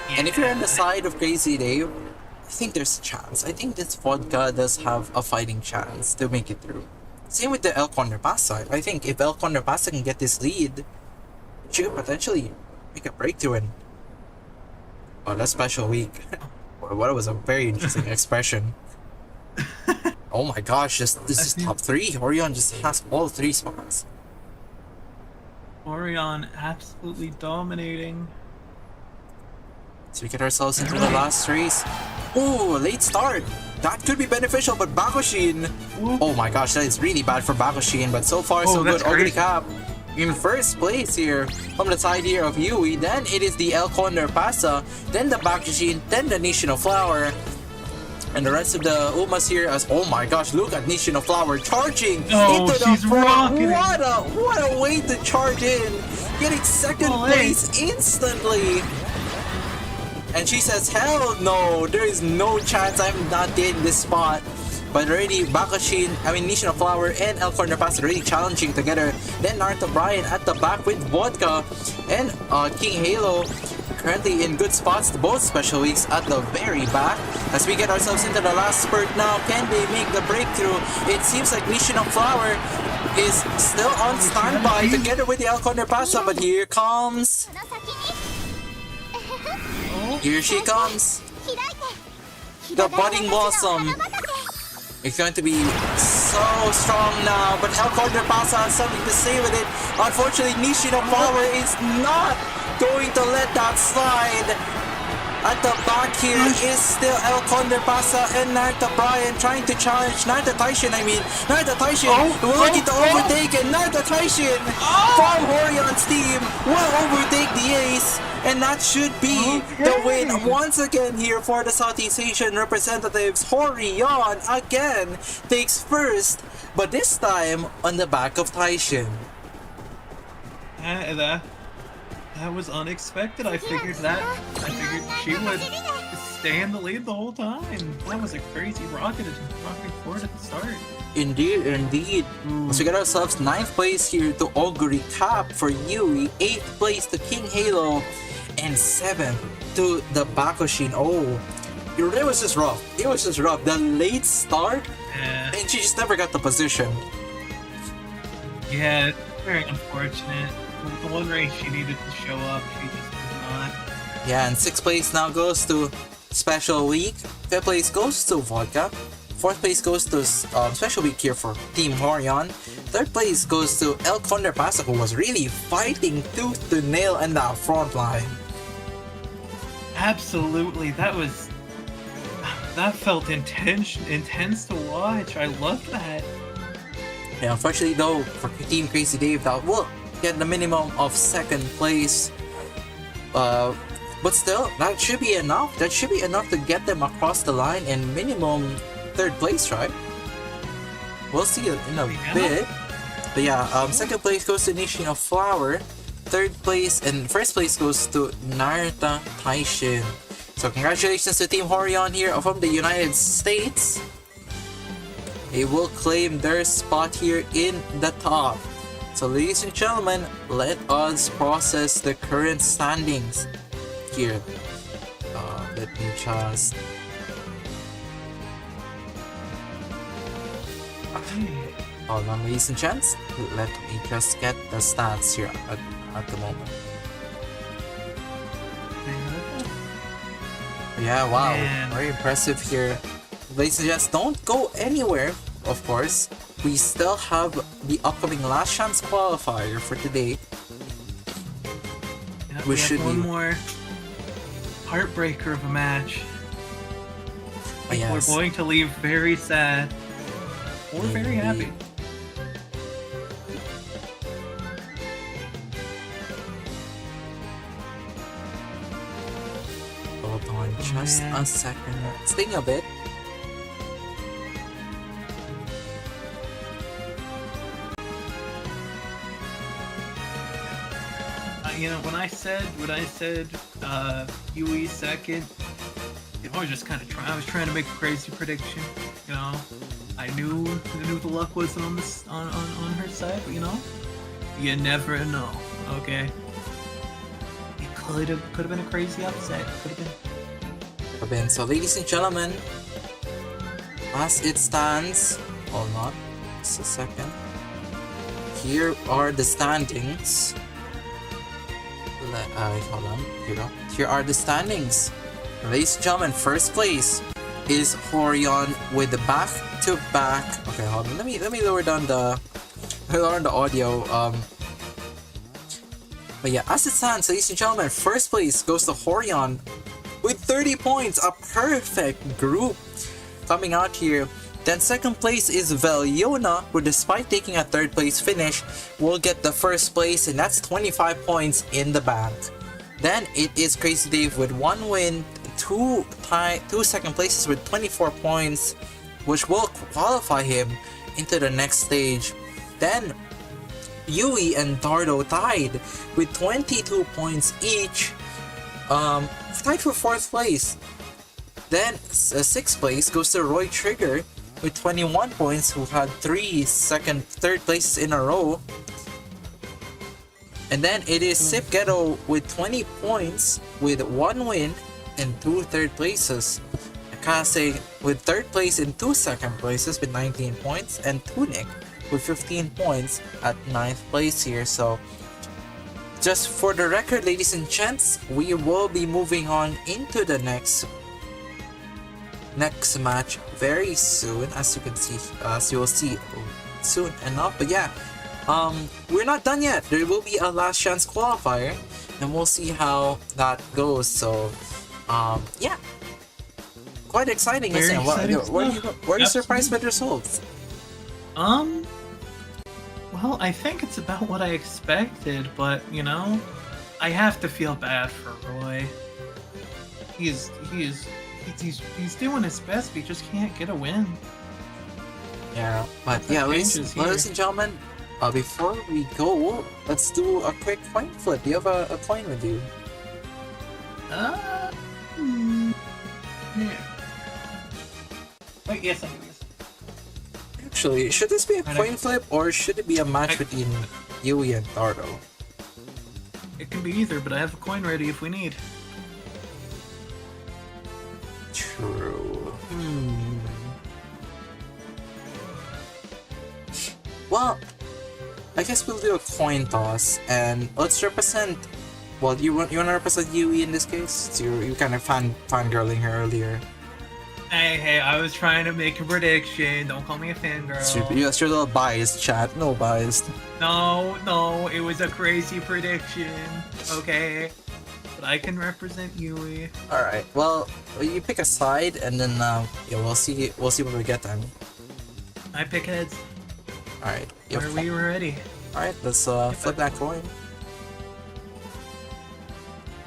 Yeah. And if you're on the side of Crazy Dave, I think there's a chance. I think this vodka does have a fighting chance to make it through. Same with the El Condorpasa. I think if El Condorpasa can get this lead, she could potentially make a breakthrough in that special week. What was a very interesting expression. Oh my gosh, this is top 3. Horion just has all 3 spots. Horion absolutely dominating. So we get ourselves into the last race. Ooh, late start. That could be beneficial, but Bakushin. Oh my gosh, that is really bad for Bakushin, but so far so good. Ogre Cap in first place here from the side here of Yui. Then it is the El Condorpasa, then the Bakushin, then the National Flower. And the rest of the Umas here as, oh my gosh, look at National Flower charging into the front. What a way to charge in. Getting second place instantly. And she says, hell no, there is no chance I'm not getting this spot. But already National Flower and El Condorpasa already challenging together. Then Naruto Brian at the back with Vodka. And King Halo currently in good spots, both special weeks at the very back. As we get ourselves into the last spurt now, can they make the breakthrough? It seems like National Flower is still on standby together with the El Condorpasa, but here comes... Here she comes! The Budding Blossom! It's going to be so strong now, but El Condorpasa has something to say with it. Unfortunately, National Flower is not going to let that slide. At the back here is still El Condorpasa and Naruto Brian trying to challenge Naruto Taishin. Naruto Taishin looking to overtake, and Naruto Taishin from Horion's team will overtake the ace. And that should be the win once again here for the Southeast Asian representatives. Horion again takes first, but this time on the back of Taishin. That was unexpected. I figured she would stay in the lead the whole time. That was a crazy rocketing forward at the start. Indeed. So we got ourselves 9th place here to Ogre Cap for Yui, 8th place to King Halo, and 7th to the Bakushin. Oh, it was just rough. The late start, and she just never got the position. Yeah, very unfortunate. The one race she needed to show up, she just did not. Yeah, and 6th place now goes to Special Week. 5th place goes to Vodka. 4th place goes to Special Week here for Team Horion. 3rd place goes to El Condorpasa, who was really fighting tooth to nail in that front line. Absolutely, that felt intense to watch. I love that. Yeah, unfortunately though, for Team Crazy Dave, that will get the minimum of 2nd place. But still, that should be enough. That should be enough to get them across the line and minimum 3rd place, right? We'll see it in a bit. But yeah, 2nd place goes to National Flower. 3rd place and 1st place goes to Naruto Taishin. So congratulations to Team Horion here from the United States. They will claim their spot here in the top. So ladies and gentlemen, let us process the current standings here. Let me just... Hold on, ladies and gents. Let me just get the stats here at the moment. Yeah, wow. Man. Very impressive here. Ladies and gents, don't go anywhere, of course. We still have the upcoming last chance qualifier for today. Yep, We we have should one be- more heartbreaker of a match. Oh, yes. We're going to leave very sad or very happy. Hold on just man. a second. Sting a bit. You know, when I said Yui second, I was just kind of I was trying to make a crazy prediction. You know, I knew the luck was on this on her side, but you know, you never know. Okay, it could have been a crazy upset. Could have been. So ladies and gentlemen, as it stands, hold on just a second. Here are the standings. Hold on, here we go. Here are the standings. Ladies and gentlemen, first place is Horion with the back-to-back. Okay, hold on. Let me lower down the audio. But yeah, as it stands, ladies and gentlemen, first place goes to Horion with 30 points, a perfect group coming out here. Then second place is Veliona, who despite taking a third place finish, will get the first place, and that's 25 points in the bank. Then it is Crazy Dave with 1 win, 2 second places with 24 points, which will qualify him into the next stage. Then Yui and Dardo tied with 22 points each, tied for 4th place. Then 6th place goes to Roy Trigger with 21 points, who had 3 third places in a row. And then it is Sip Ghetto with 20 points with 1 win and 2 third places. Akase with 3rd place and 2 second places with 19 points, and Tunic with 15 points at 9th place here. So just for the record, ladies and gents, we will be moving on into the next match very soon, as you can see, as you will see soon enough. But yeah, we're not done yet. There will be a last chance qualifier, and we'll see how that goes. So yeah, quite exciting, Very isn't it? exciting Were you surprised with results? Well, I think it's about what I expected, but you know, I have to feel bad for Roy. He's doing his best, but he just can't get a win. Yeah, but yeah, ladies and gentlemen, before we go, let's do a quick coin flip. Do you have a coin with you? Yeah. Wait, yes, I do. Yes. Actually, should this be a coin flip, or should it be a match between Yui and Dardo? It can be either, but I have a coin ready if we need. True. Well, I guess we'll do a coin toss, and let's represent. Well, you want to represent Yui in this case? So you kind of fangirling her earlier. Hey, I was trying to make a prediction. Don't call me a fangirl. You're a little biased, chat. No biased. No, it was a crazy prediction. Okay, but I can represent Yui. All right. Well, you pick a side, and then yeah, we'll see what we get then. I pick heads. All right. Are we ready? All right. Let's flip that coin.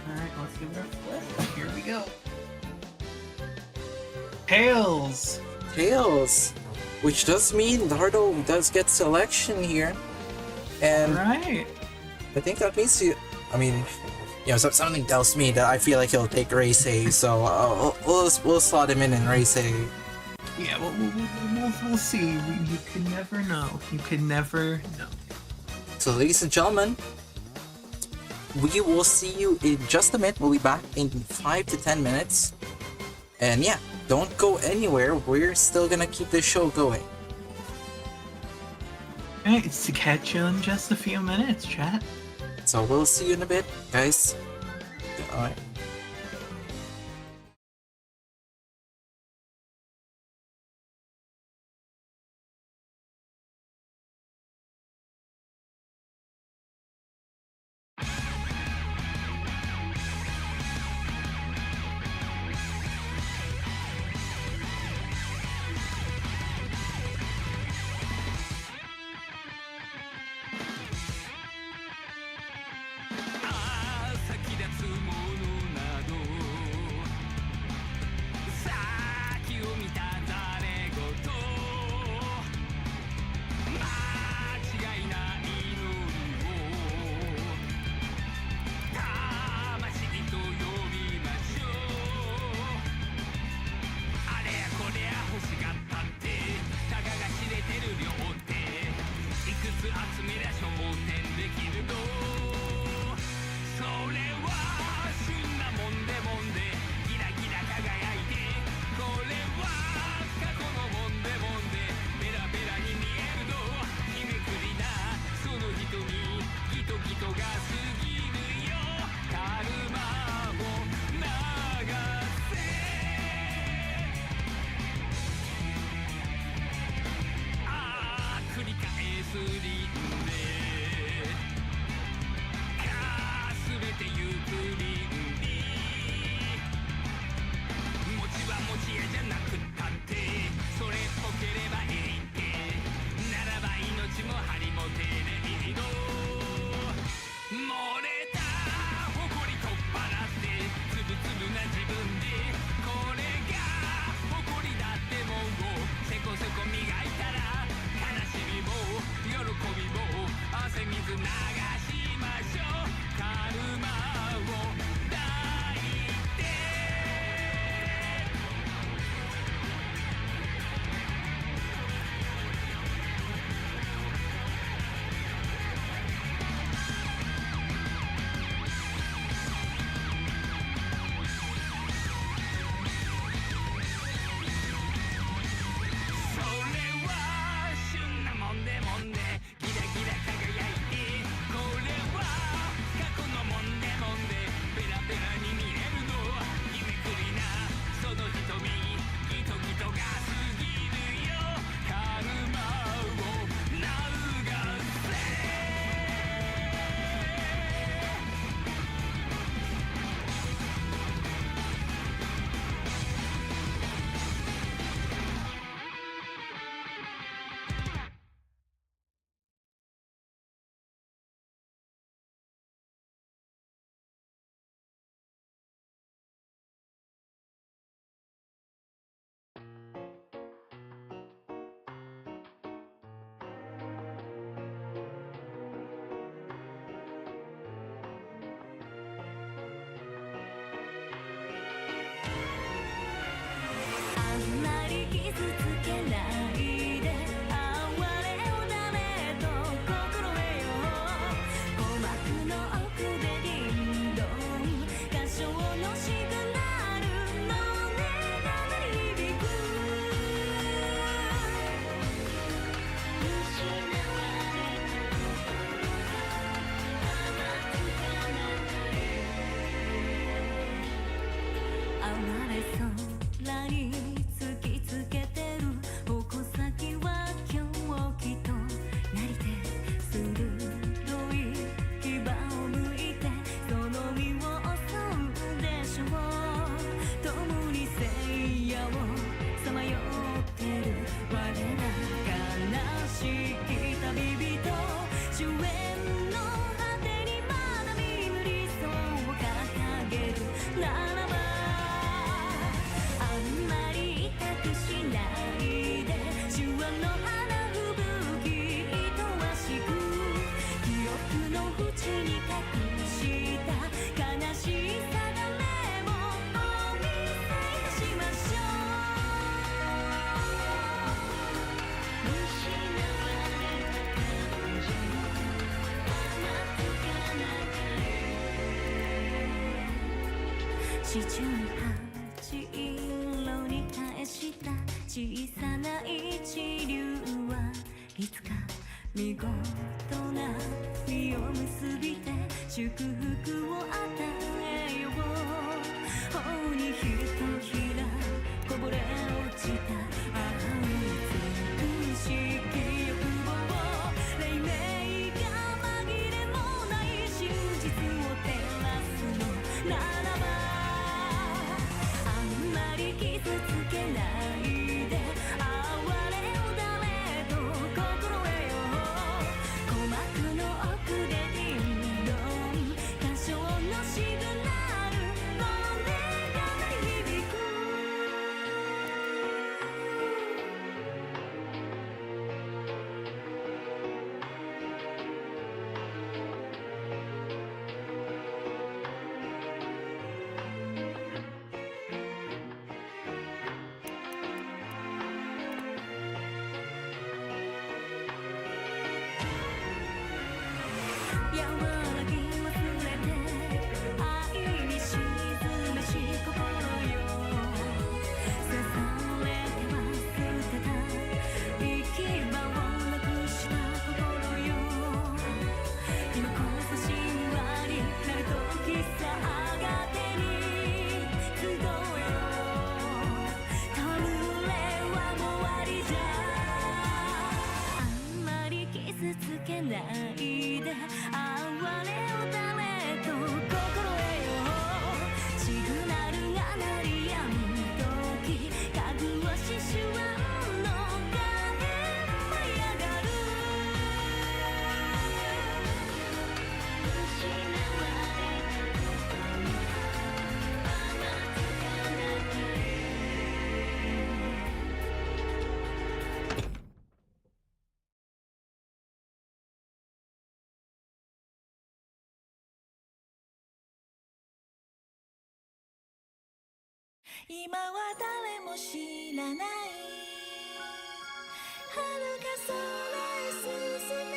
All right, let's give it a flip. Here we go. Tails. Tails, which does mean Dardo does get selection here, and Right. I think that means something tells me that I feel like he'll take race A, so we'll slot him in race A. Yeah, we'll see. You can never know. You can never know. So, ladies and gentlemen, we will see you in just a minute. We'll be back in 5 to 10 minutes. And yeah, don't go anywhere. We're still gonna keep this show going. Alright, it's to catch you in just a few minutes, chat. So we'll see you in a bit, guys. Alright. 四十八色に返した小さな一粒はいつか見事な実を結びて祝福を与えよう。頬にひとひらこぼれ落ちた美しい記憶を黎明が紛れもない真実を照らすのならば、あんまり傷つけないで哀れを誰と心得よ。鼓膜の奥でディンドン歌唱のシグナルの音が鳴り響く。和らぎ忘れて愛に沈めし心よ。刺されては捨てた行き場をなくした心よ。今こそ神話になる時さあがてに集えよ。戯れはもう終わりじゃ。あんまり傷つけないで哀れを誰と心得よ。シグナルが鳴りやむ時かぐわし手腕の鐘舞い上がる。失われた心に甘つかなき今は誰も知らない遥か空へ進め。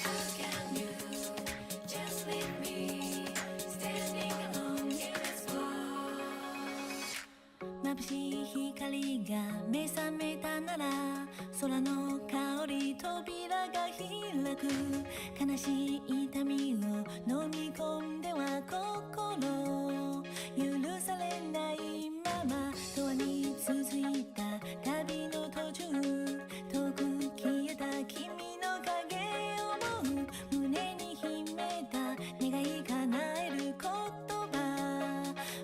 How can you just leave me standing alone in this world。眩しい光が目覚めたなら空の香り扉が開く。悲しい痛みを飲み込んでは心許されないまま永遠に続いた旅の途中、遠く消えた君の影を思う。胸に秘めた願い叶える言葉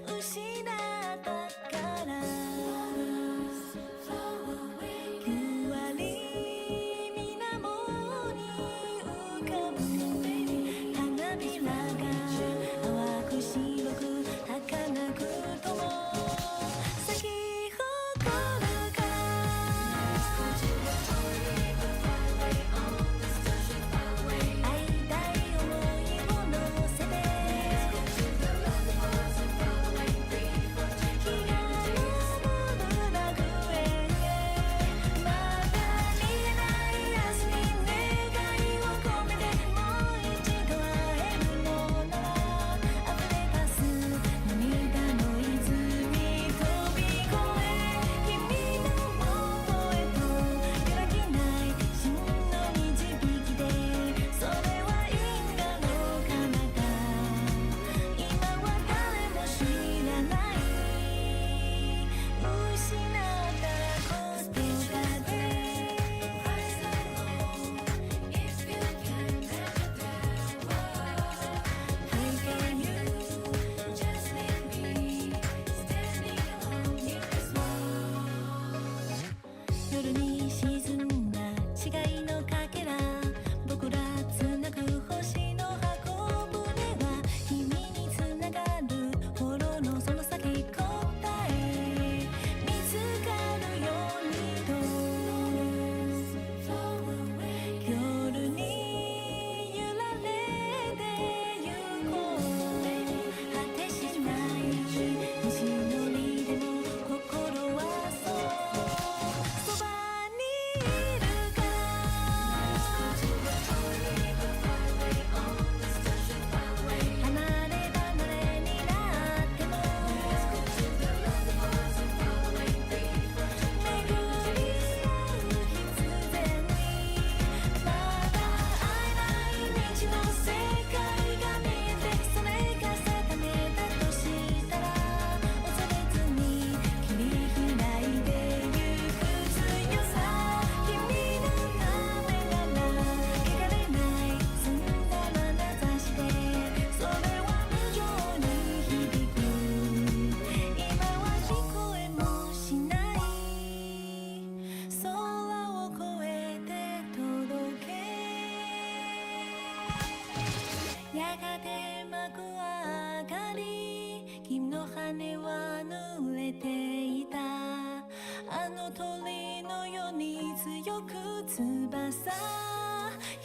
失ったからふわり水面に浮かぶ花びらが淡く白く儚く灯る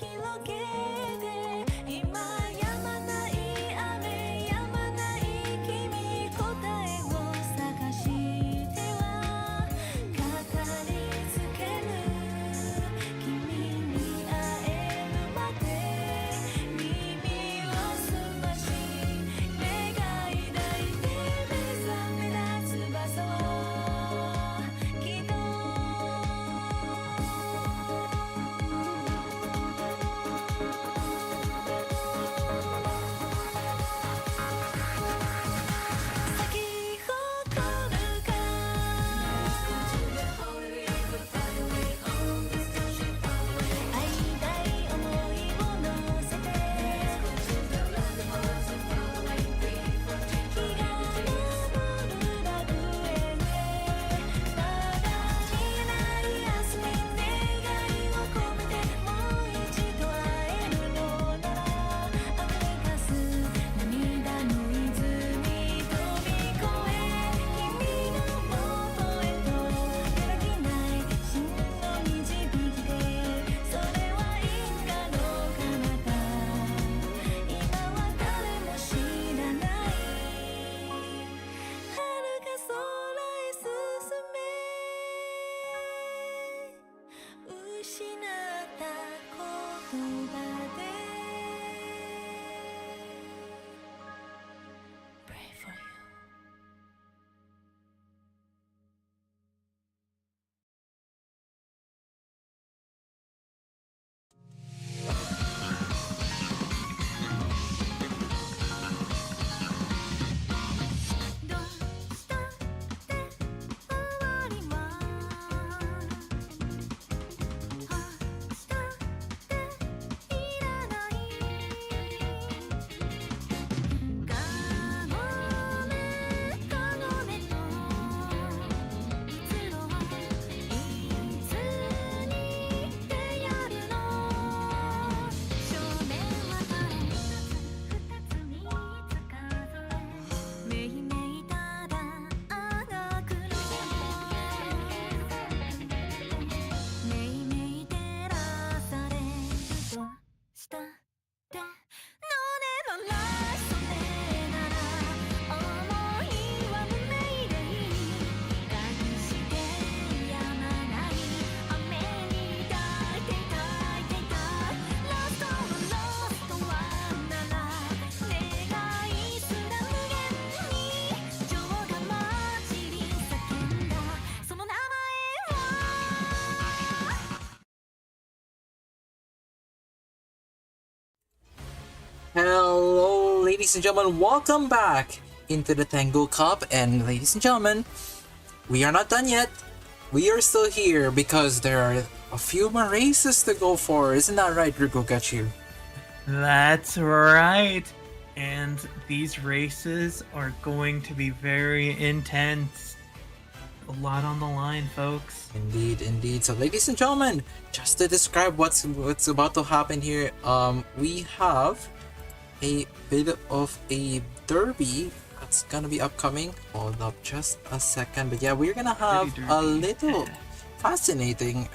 広げて今やまない雨やまない君答えを探しては語りつける君に会えるまで耳を澄まし願い抱いて目覚めた翼はきっと咲き誇るか会いたい想いを乗せて日が昇る楽園へまだ見えない明日に願いを込めてもう一度会えるのならあふれかす涙の泉飛び越え君の元へと揺らぎない真の導きでそれは因果の彼方今は誰も知らない遥か空へ進め失った言葉で Pray for youどうしたって終わりは明日っていらないカゴメカゴメといつのいつにってやるの正面は誰一つ二つ三つ数えめいめいただあがくのめいめい照らされるとしたってのねばらそれなら想いは無名でいい隠してやまない雨に抱いて抱いてたラストはなら願いすら無限に情が混じり叫んだその名前は Hello, ladies and gentlemen, welcome back into the Tengu Cup. And ladies and gentlemen, we are not done yet. We are still here because there are a few more races to go for. Isn't that right, Rugogachi? That's right. And these races are going to be very intense. A lot on the line, folks. Indeed, indeed. So, ladies and gentlemen, just to describe what's about to happen here, we have a bit of a derby that's gonna be upcoming. Hold up just a second. But yeah, we're gonna have a little fascinating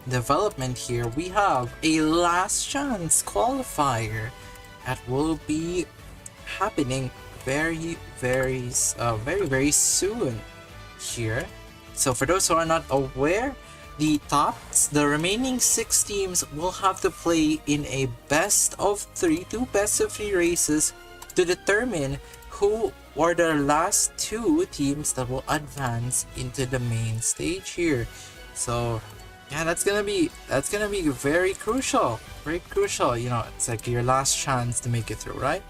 development here. We have a last chance qualifier that will be happening very soon here. So for those who are not aware, the remaining 6 teams will have to play in a best of 3 races to determine who are the last 2 teams that will advance into the main stage here. So yeah, that's gonna be very crucial. You know, it's like your last chance to make it through, right?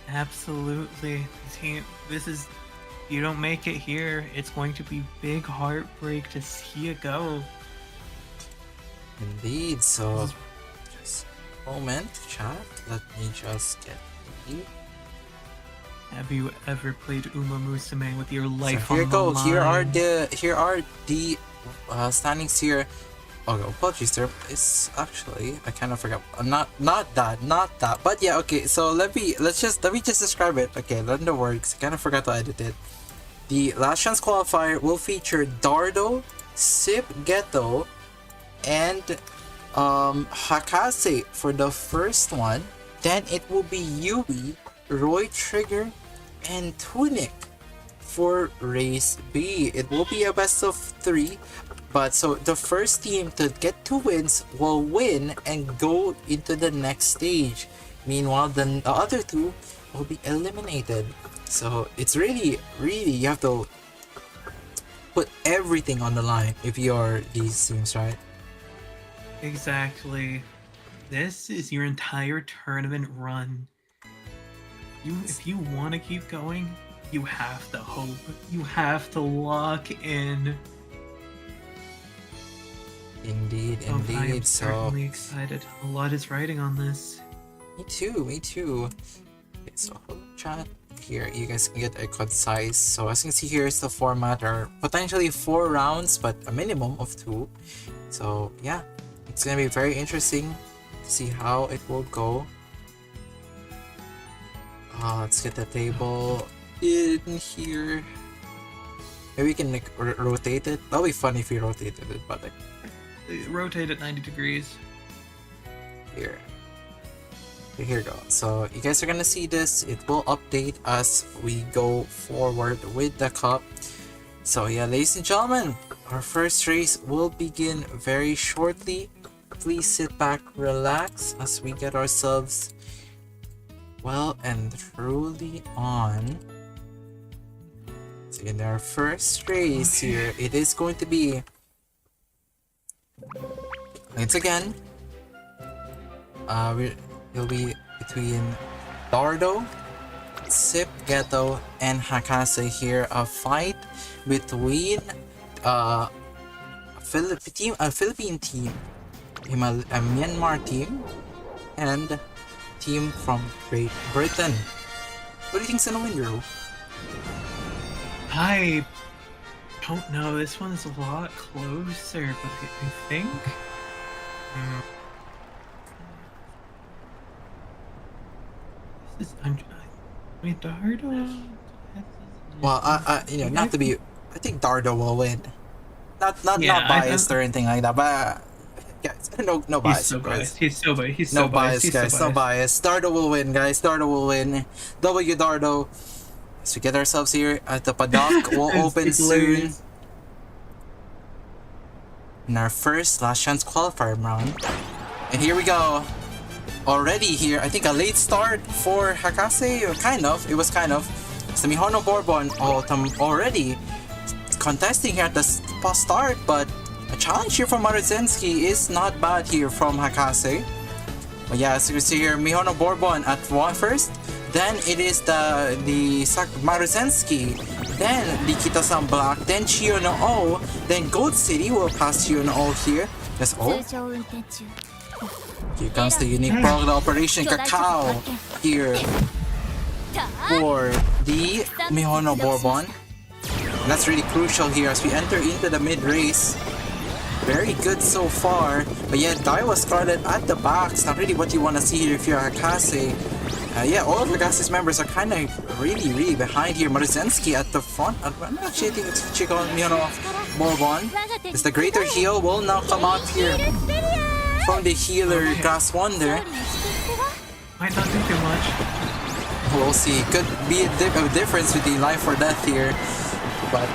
Absolutely. This is, you don't make it here, it's going to be big heartbreak to see you go. Indeed. So just a moment, chat. Let me just get ready. Have you ever played Umamusume with your life So here on the goes. line? Here are the standings here. Oh, apologies there. It's actually, I kind of forgot. Not that. But yeah, okay. So let me just describe it. Okay, learn the words. I kind of forgot to edit it. The last chance qualifier will feature Dardo, Sip Ghetto, and Hakase for the first one. Then it will be Yui, Roy Trigger, and Tunic for race B. It will be a best of 3, but so the first team to get 2 wins will win and go into the next stage. Meanwhile, the other 2 will be eliminated. So it's really you have to put everything on the line if you're these teams, right? Exactly. This is your entire tournament run. If you want to keep going, you have to hope. You have to lock in. Indeed. I am So certainly excited. A lot is riding on this. me too. Okay, so chat here, you guys can get a concise. So as you can see here is the format, or potentially 4 rounds, but a minimum of 2. So yeah, it's gonna be very interesting to see how it will go. Let's get the table in here. Maybe we can like rotate it. That'll be fun if we rotated it, but like Rotate at 90 degrees. here. Okay, here we go. So you guys are gonna see this. It will update as we go forward with the cup. So yeah, ladies and gentlemen, our first race will begin very shortly. Please sit back, relax as we get ourselves well and truly on. So in our first race here, it is going to be once again. It'll be between Dardo, Sip, Ghetto, and Hakase here. A fight between a Philippine team, a Myanmar team, and team from Great Britain. What do you think's gonna win, Drew? I don't know. This one's a lot closer, but I think. This is. I mean, Dardo. Well, not to be. I think Dardo will win. Not biased or anything like that, but guys, no bias. He's so guys. biased. He's so biased. He's No so bias, biased. guys. No bias. Dardo will win, guys. Dardo will win. W Dardo. As we get ourselves here at the paddock, will open soon. In our first last chance qualifier round. And here we go. Already here, I think a late start for Hakase, or kind of. It was kind of. So Mihono Bourbon already contesting here at the start, but a challenge here from Maruzensky is not bad here from Hakase. But yeah, as you can see here, Mihono Bourbon at first. Then it is the Maruzensky. Then Nikita-san Black. Then Chiyo no O. Then Gold City will pass Chiyo no O here. That's all. Here comes the unique prog, the Operation Cacao here for the Mihono Bourbon. And that's really crucial here as we enter into the mid-race. Very good so far, but yeah, Daiwa Scarlet at the back. It's not really what you want to see here if you're Hakase. Yeah, all of Hakase's members are kind of really behind here. Maruzensky at the front. I'm actually thinking it's Chico Mihono Bourbon. As the greater heal will now come out here from the healer Grass Wonder. Might not do too much. We'll see. Could be a difference between life or death here. But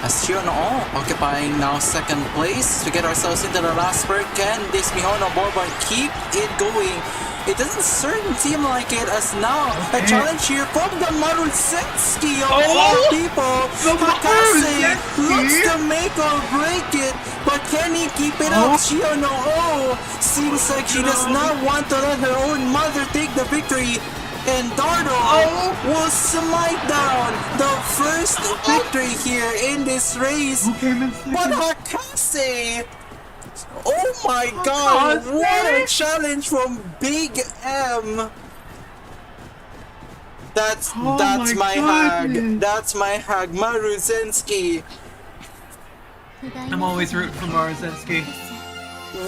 as Chiyo no O occupying now second place to get ourselves into the last spurt, can this Mihono Bourbon keep it going? It doesn't seem like it, as now a challenge here from the Maruzensky of all people. Hakase looks to make or break it, but can he keep it up? Chiyo no O seems like she does not want to let her own mother take the victory. And Dardo will smite down the first victory here in this race. But Hakase, oh my god, what a challenge from Big M. That's my hag. That's my hag, Maruzensky. I'm always rooting for Maruzensky.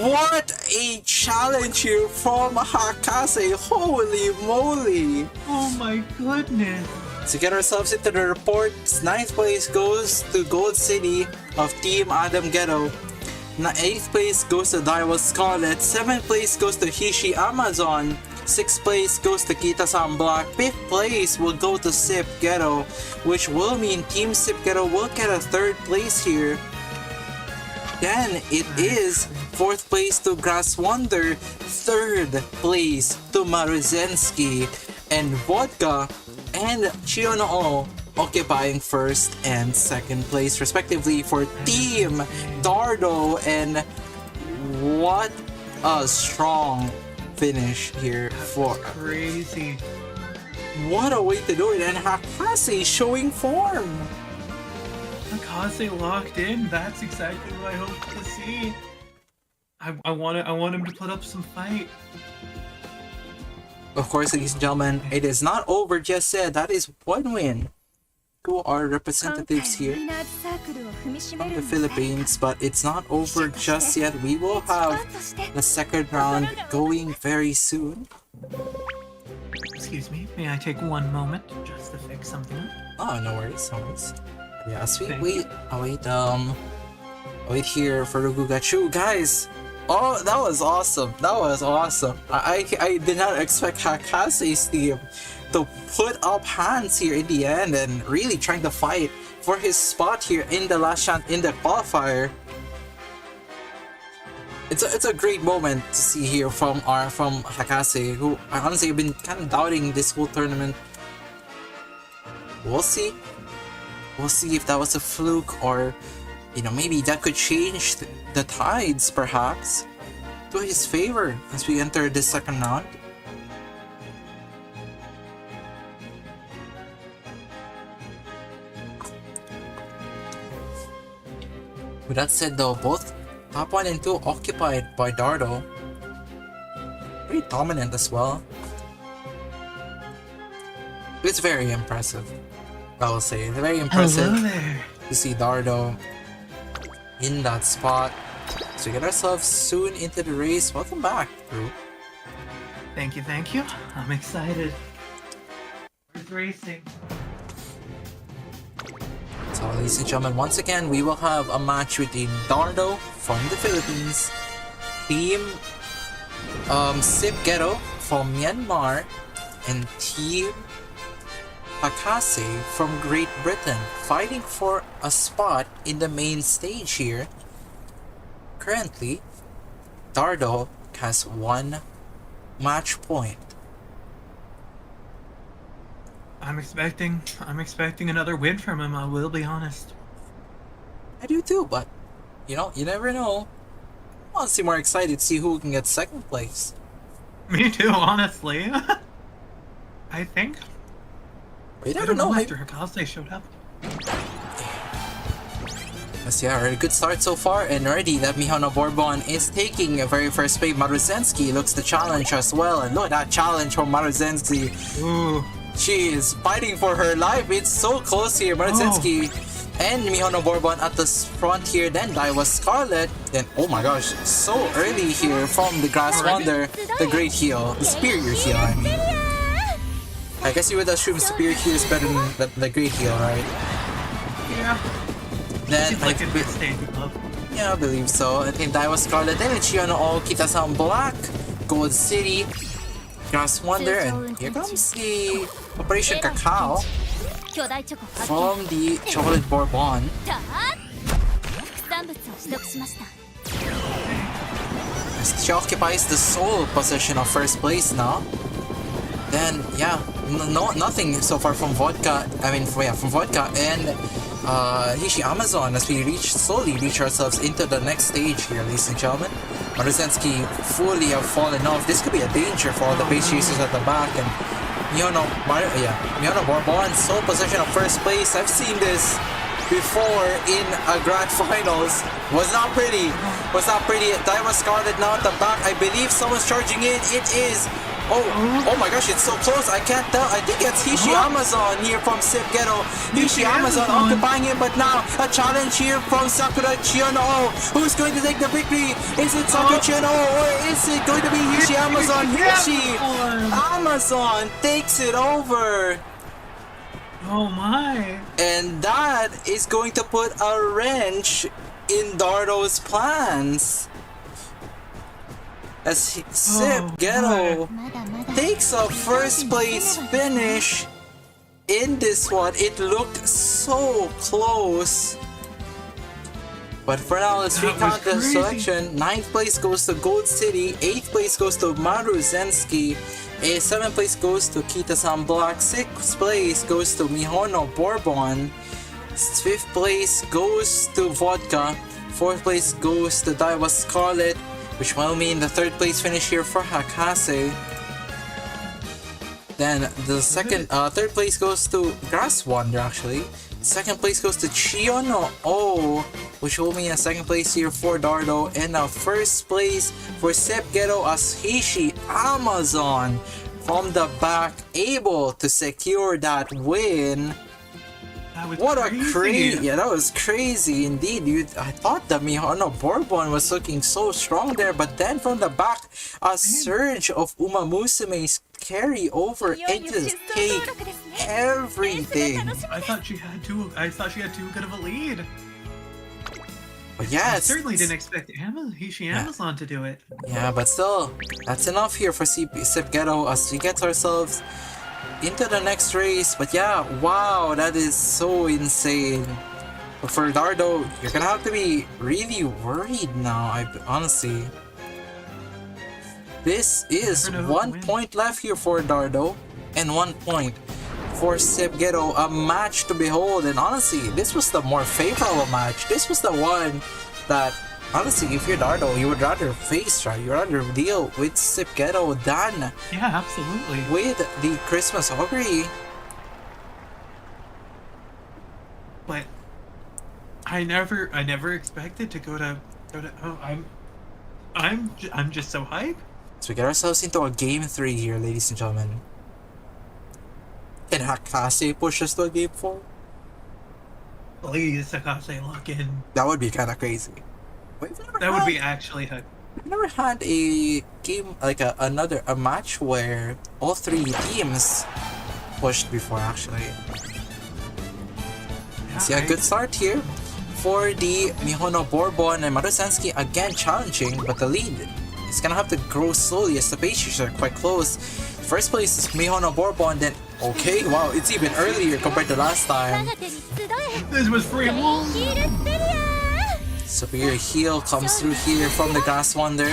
What a challenge here from Hakase. Holy moly. Oh my goodness. To get ourselves into the report, 9th place goes to Gold City of Team Adam Ghetto. 8th place goes to Daiwa Scarlet. 7th place goes to Hishi Amazon. 6th place goes to Kita-san Black. 5th place will go to Sip Ghetto, which will mean Team Sip Ghetto will get a 3rd place here. Then it is 4th place to Grass Wonder, 3rd place to Maruzensky, and Vodka and Chionoo occupying 1st and 2nd place respectively for Team Dardo. And what a strong finish here for Crazy. what a way to do it. And Hakase showing form. Akase locked in. That's exactly what I hope to see. I want him to put up some fight. Of course, ladies and gentlemen, it is not over just yet. That is one win to our representatives here from the Philippines, but it's not over just yet. We will have the second round going very soon. Excuse me, may I take one moment just to fix something up? Oh, no worries, no worries. Yeah, as we Thank wait here for Rugugachu, guys. Oh, that was awesome. That was awesome. I did not expect Hakase's team to put up hands here in the end and really trying to fight for his spot here in the last chance in the qualifier. It's a great moment to see here from Hakase, who I honestly have been kind of doubting this whole tournament. We'll see. We'll see if that was a fluke or, you know, maybe that could change the tides perhaps to his favor as we enter the second round. With that said though, both top 1 and 2 occupied by Dardo. Pretty dominant as well. It's very impressive, I will say. It's very impressive Hello there. to see Dardo in that spot. So we get ourselves soon into the race. Welcome back, group. Thank you, thank you. I'm excited. Where's racing? So ladies and gentlemen, once again, we will have a match between Dardo from the Philippines, Team Sip Ghetto from Myanmar, and Team Hakase from Great Britain, fighting for a spot in the main stage here. Currently, Dardo has 1 match point. I'm expecting another win from him, I will be honest. I do too, but you know, you never know. I want to see more excited to see who can get 2nd place. Me too, honestly. I think. But you I never don't know know. after Hakase showed up. Yes, yeah, already good start so far, and already that Mihono Bourbon is taking a very first pick. Maruzensky looks to challenge as well, and look at that challenge from Maruzensky. Ooh. She is fighting for her life. It's so close here. Maruzensky and Mihono Bourbon at the front here. Then Daiwa Scarlet. Then, oh my gosh, so early here from the Grass Wonder, the Great Heal, the Superior Heal, I mean. I guess you would assume Superior Heal is better than the Great Heal, right? Yeah. Then, Seems like a good stage of. yeah, I believe so. I think Daiwa Scarlet, then it's Chionoo, Kita-san Black, Gold City, Grass Wonder, and here comes the Operation Cacao from the Chocolate Bourbon. As she occupies the sole position of first place now. Then, yeah, nothing so far from Vodka. From Vodka and Hishi Amazon as we slowly reach ourselves into the next stage here, ladies and gentlemen. Maruzensky fully have fallen off. This could be a danger for all the base chasers at the back, and Mihono Bourbon, sole position of first place. I've seen this before in a grand finals. Was not pretty. Daiwa Scarlet now at the back. I believe someone's charging in. It is. Oh my gosh, it's so close. I can't tell. I think it's Hishi Amazon here from Sip Ghetto. Hishi Amazon occupying it, but now a challenge here from Sakura Chionoo. Who's going to take the victory? Is it Sakura Chionoo or is it going to be Hishi Amazon? Hishi Amazon takes it over. Oh my. And that is going to put a wrench in Dardo's plans. As Sip Ghetto takes a first place finish in this one. It looked so close. But for now, let's recount the selection. 9th place goes to Gold City, 8th place goes to Maruzensky, 7th place goes to Kita-san Black, 6th place goes to Mihono Bourbon, 5th place goes to Vodka, 4th place goes to Daiwa Scarlet, which will mean the 3rd place finish here for Hakase. Then the third place goes to Grass Wonder actually. 2nd place goes to Chiyono O, which will mean a 2nd place here for Dardo, and a 1st place for Sep Ghetto as Hishi Amazon from the back, able to secure that win. What a crazy! Yeah, that was crazy indeed. I thought the Mihono Bourbon was looking so strong there, but then from the back, a surge of Umamusume's carry over and just take everything. I thought she had too good of a lead. But yeah, I certainly didn't expect Hishi Amazon to do it. Yeah, but still, that's enough here for Sip Ghetto as we get ourselves into the next race. But yeah, wow, that is so insane. But for Dardo, you're gonna have to be really worried now, honestly. This is 1 point left here for Dardo and 1 point for Sip Ghetto. A match to behold, and honestly, this was the more favorable match. This was the one that, honestly, if you're Dardo, you would rather face, right? You'd rather deal with Sip Ghetto than absolutely with the Christmas Ogre. But I never expected to go to I'm just so hyped. So we get ourselves into a game 3 here, ladies and gentlemen. Can Hakase push us to a game 4? Please, Hakase, lock in. That would be kind of crazy. That would be actually hype. We've never had a game like a match where all 3 teams pushed before, actually. See a good start here for the Mihono Bourbon, and Maruzensky again challenging, but the lead is gonna have to grow slowly as the paces are quite close. First place is Mihono Bourbon, then okay, wow, it's even earlier compared to last time. This was free. Superior heal comes through here from the Grass Wonder.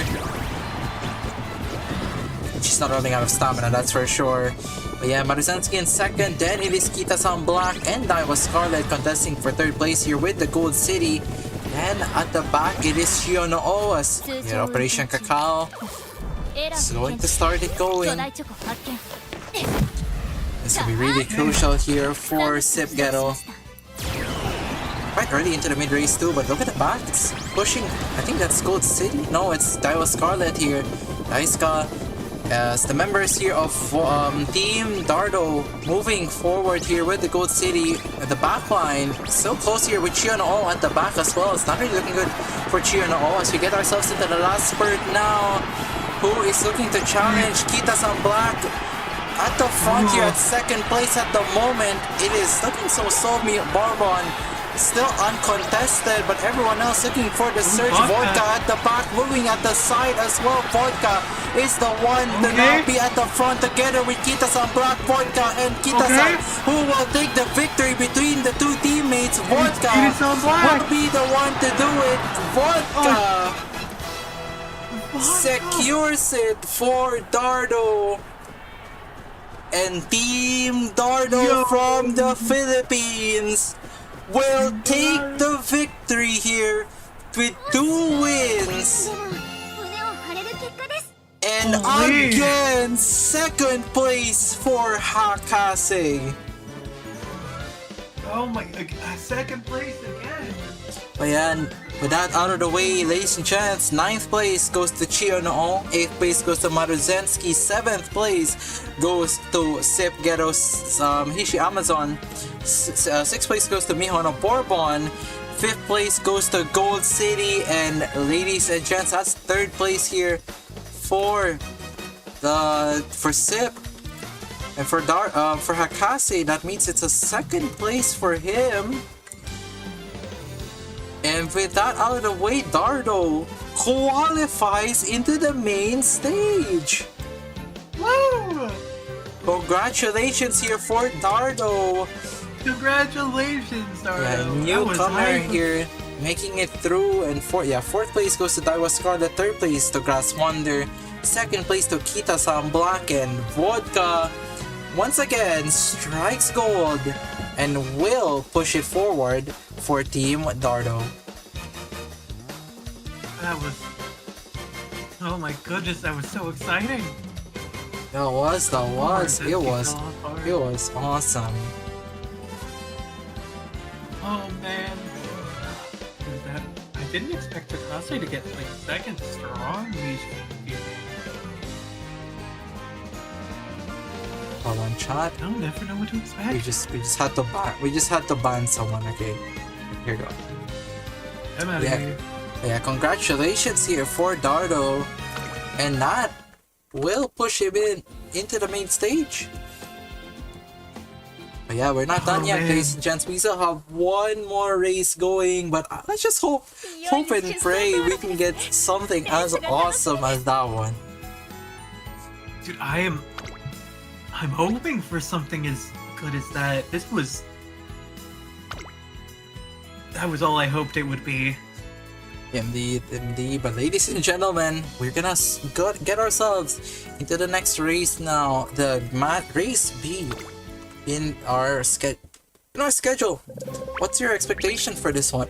She's not running out of stamina, that's for sure. But yeah, Maruzensky in 2nd, then it is Kita-san Black and Daiwa Scarlet contesting for 3rd place here with the Gold City. Then at the back, it is Chiyono O as Operation Cacao is going to start it going. This will be really crucial here for Sip Ghetto. Quite early into the mid-race too, but look at the back, it's pushing. I think that's Gold City? No, it's Daiwa Scarlet here. Daiska as the members here of Team Dardo moving forward here with the Gold City. The back line so close here with Chiyono O at the back as well. It's not really looking good for Chiyono O as we get ourselves into the last spurt now. Who is looking to challenge Kita-san Black at the front here at 2nd place at the moment. It is looking so Somi Bourbon still uncontested, but everyone else looking for the surge. Vodka at the back, moving at the side as well. Vodka is the one to now be at the front together with Kita-san Black, Vodka, and Kita-san, who will take the victory between the 2 teammates. Vodka will be the one to do it. Vodka secures it for Dardo. And Team Dardo from the Philippines will take the victory here with 2 wins. And again, 2nd place for Hakase. Oh my, 2nd place again. But yeah, with that out of the way, ladies and gents, 9th place goes to Chiyono O, 8th place goes to Maruzensky, 7th place goes to Sip Ghetto's Hishi Amazon, 6th place goes to Mihono Bourbon, 5th place goes to Gold City, and ladies and gents, that's 3rd place here for Sip. And for Hakase, that means it's a 2nd place for him. And And with that out of the way, Dardo qualifies into the main stage. Woo! Congratulations here for Dardo. Congratulations, Dardo. Yeah, newcomer here, making it through. And fourth place goes to Daiwa Scarlet. Third place to Grass Wonder. Second place to Kita-san Black, and Vodka once again strikes gold and will push it forward for Team Dardo. That was... Oh my goodness, that was so exciting. It was awesome. Oh man. I didn't expect Takase to get like second strong. One shot. I'll never know what to expect. We just had to ban someone. Okay, here you go. I'm out of here. Yeah, congratulations here for Dardo, and that will push him into the main stage. But yeah, we're not done yet, ladies and gents. We still have one more race going, but let's just hope and pray we can get something as awesome as that one. Dude, I'm hoping for something as good as that. That was all I hoped it would be. Indeed. But ladies and gentlemen, we're gonna get ourselves into the next race now. The race B in our schedule. What's your expectation for this one?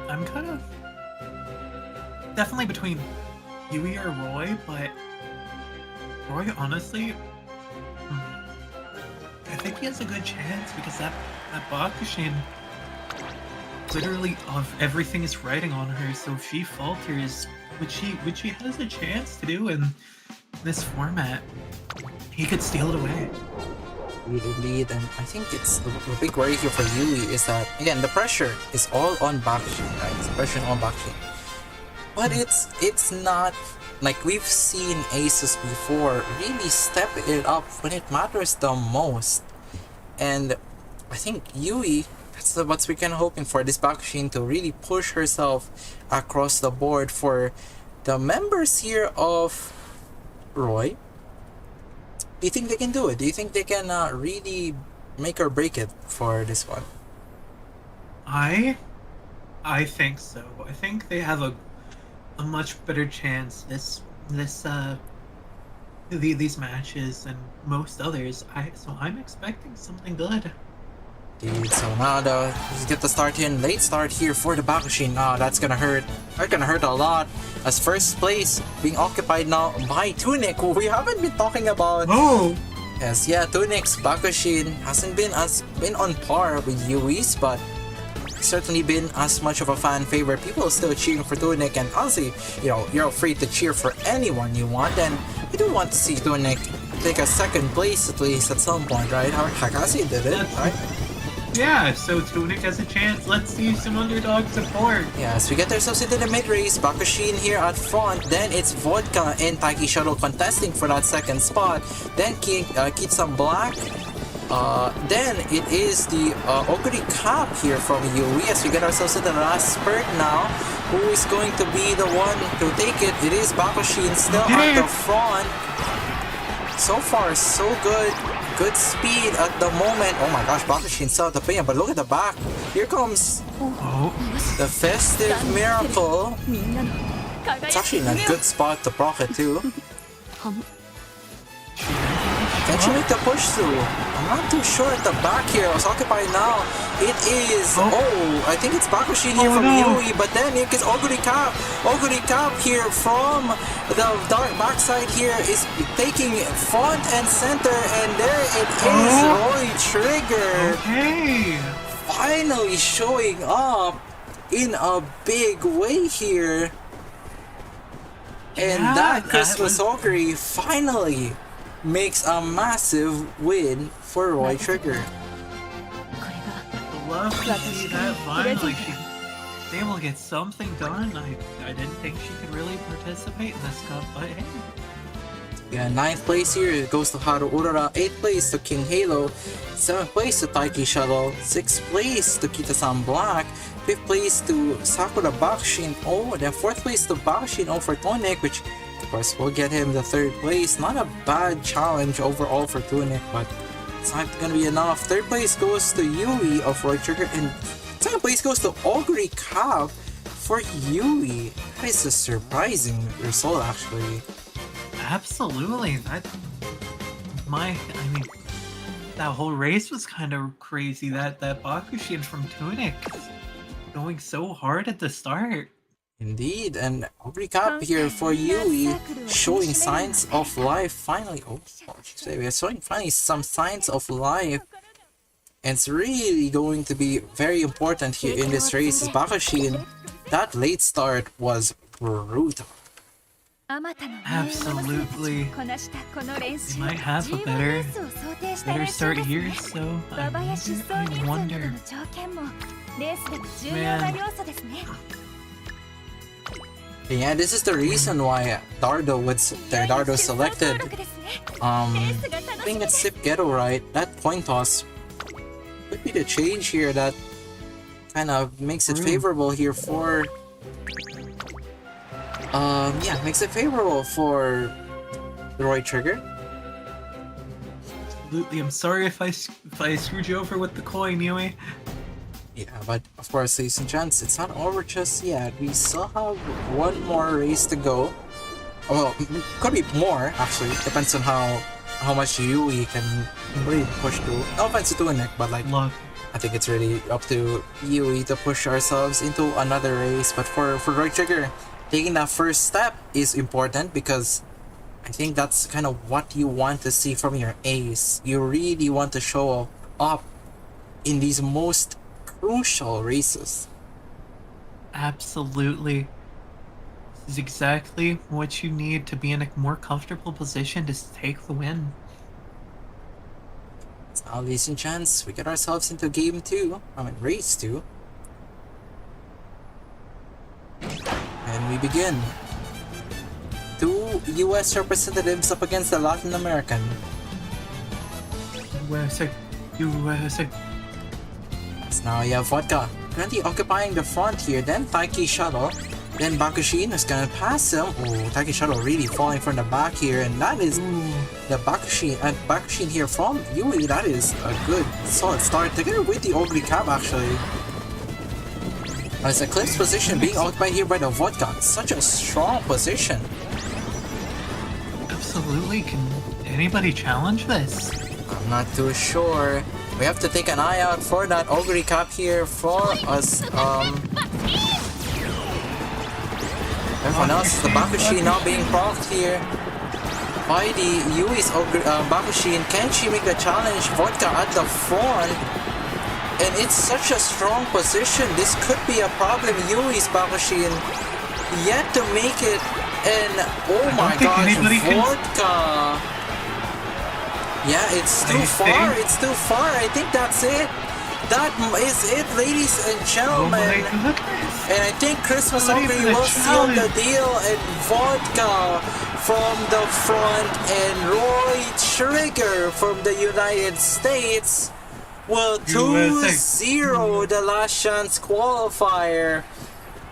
I'm kind of definitely between Yui or Roy, but Roy, honestly, I think he has a good chance because that Bakushin, literally everything is riding on her, so if she falters, which she has a chance to do in this format, he could steal it away. Indeed, and I think it's a big worry here for Yui is that, again, the pressure is all on Bakushin, right? It's pressure on Bakushin. But it's not... Like, we've seen Asus before really step it up when it matters the most. And I think Yui, that's what we're kind of hoping for, this Bakushin to really push herself across the board. For the members here of Roy, do you think they can do it? Do you think they can really make or break it for this one? I think so. I think they have a much better chance these matches and most others. So I'm expecting something good. Dude, so now let's get the start here. Late start here for the Bakushin. That's gonna hurt. That's gonna hurt a lot. As first place being occupied now by Tunic, who we haven't been talking about. Oh! Yes, yeah, Tunic's Bakushin hasn't been on par with Yui's, but certainly been as much of a fan favorite. People are still cheering for Tunic, and honestly, you're free to cheer for anyone you want, and we do want to see Tunic take a second place at least at some point, right? Hakase did it, right? Yeah, so Tunic has a chance. Let's see some underdog support. Yeah, as we get ourselves into the mid-race, Bakushin here at front, then it's Vodka and Taiki Shuttle contesting for that second spot, then Kitsan Black, then it is the Oguri Cap here from Yui as we get ourselves to the last spurt now. Who is going to be the one to take it? It is Bakushin still at the front. So far, so good. Good speed at the moment. Oh my gosh, Bakushin still at the pay, but look at the back. Here comes the Festive Miracle. It's actually in a good spot to proc it too. Can she make the push through? I'm not too sure at the back here. It's occupied now. It is... Oh, I think it's Bakushin here from Yui, but then it is Oguri Cap. Oguri Cap here from the dark backside here is taking front and center, and there it is, Roy Trigger. Okay. Finally showing up in a big way here. And that Christmas Oguri finally makes a massive win for Roy Trigger. I'd love to see that finally. She's able to get something done. I didn't think she could really participate in this cup, but hey. Yeah, 9th place here it goes to Haru Urara, 8th place to King Halo, 7th place to Taiki Shuttle, 6th place to Kita-san Black, 5th place to Sakura Bakushin O, then 4th place to Bakushin O for Tonic, which of course will get him the 3rd place. Not a bad challenge overall for Tonic, but it's not gonna be enough. 3rd place goes to Yui of Roy Trigger, and 2nd place goes to Oguri Cap for Yui. That is a surprising result actually. Absolutely. That whole race was kind of crazy. That Bakushin from Tunic going so hard at the start. Indeed, and recap here for Yui, showing signs of life finally. We are showing finally some signs of life. And it's really going to be very important here in this race. Bakushin, that late start was brutal. Absolutely. They might have a better start here, so I wonder. Man. Yeah, this is the reason why Dardo selected I think it's Sip Ghetto, right? That coin toss could be the change here that kind of makes it favorable here for makes it favorable for Roy Trigger. Absolutely. I'm sorry if I screwed you over with the coin, Yui. Yeah, but of course, ladies and gents, it's not over just yet. We still have one more race to go. Well, could be more actually. Depends on how much Yui can really push through. No offense to Tunic, but like, I think it's really up to Yui to push ourselves into another race. But for Roy Trigger, taking that first step is important because I think that's kind of what you want to see from your ace. You really want to show up in these most crucial races. Absolutely. This is exactly what you need to be in a more comfortable position to take the win. So now, ladies and gents, we get ourselves into game 2. Race 2. And we begin. 2 US representatives up against the Latin American. USA. So now you have Vodka currently occupying the front here, then Taiki Shuttle, then Bakushin is gonna pass him. Oh, Taiki Shuttle really falling from the back here, and that is the Bakushin here from Yui. That is a good solid start together with the Ogre Cap actually. As Eclipse position being occupied here by the Vodka, such a strong position. Absolutely. Can anybody challenge this? I'm not too sure. We have to take an eye out for that Ogre Cap here for us. Everyone else, the Bakushin now being procced here by the Yui's Bakushin. Can she make the challenge? Vodka at the front. And it's such a strong position. This could be a problem. Yui's Bakushin yet to make it. And oh my gosh, Vodka. Yeah, it's too far. It's too far. I think that's it. That is it, ladies and gentlemen. And I think Christmas Ogre will seal the deal. And Vodka from the front and Roy Trigger from the United States will 2-0 the last chance qualifier.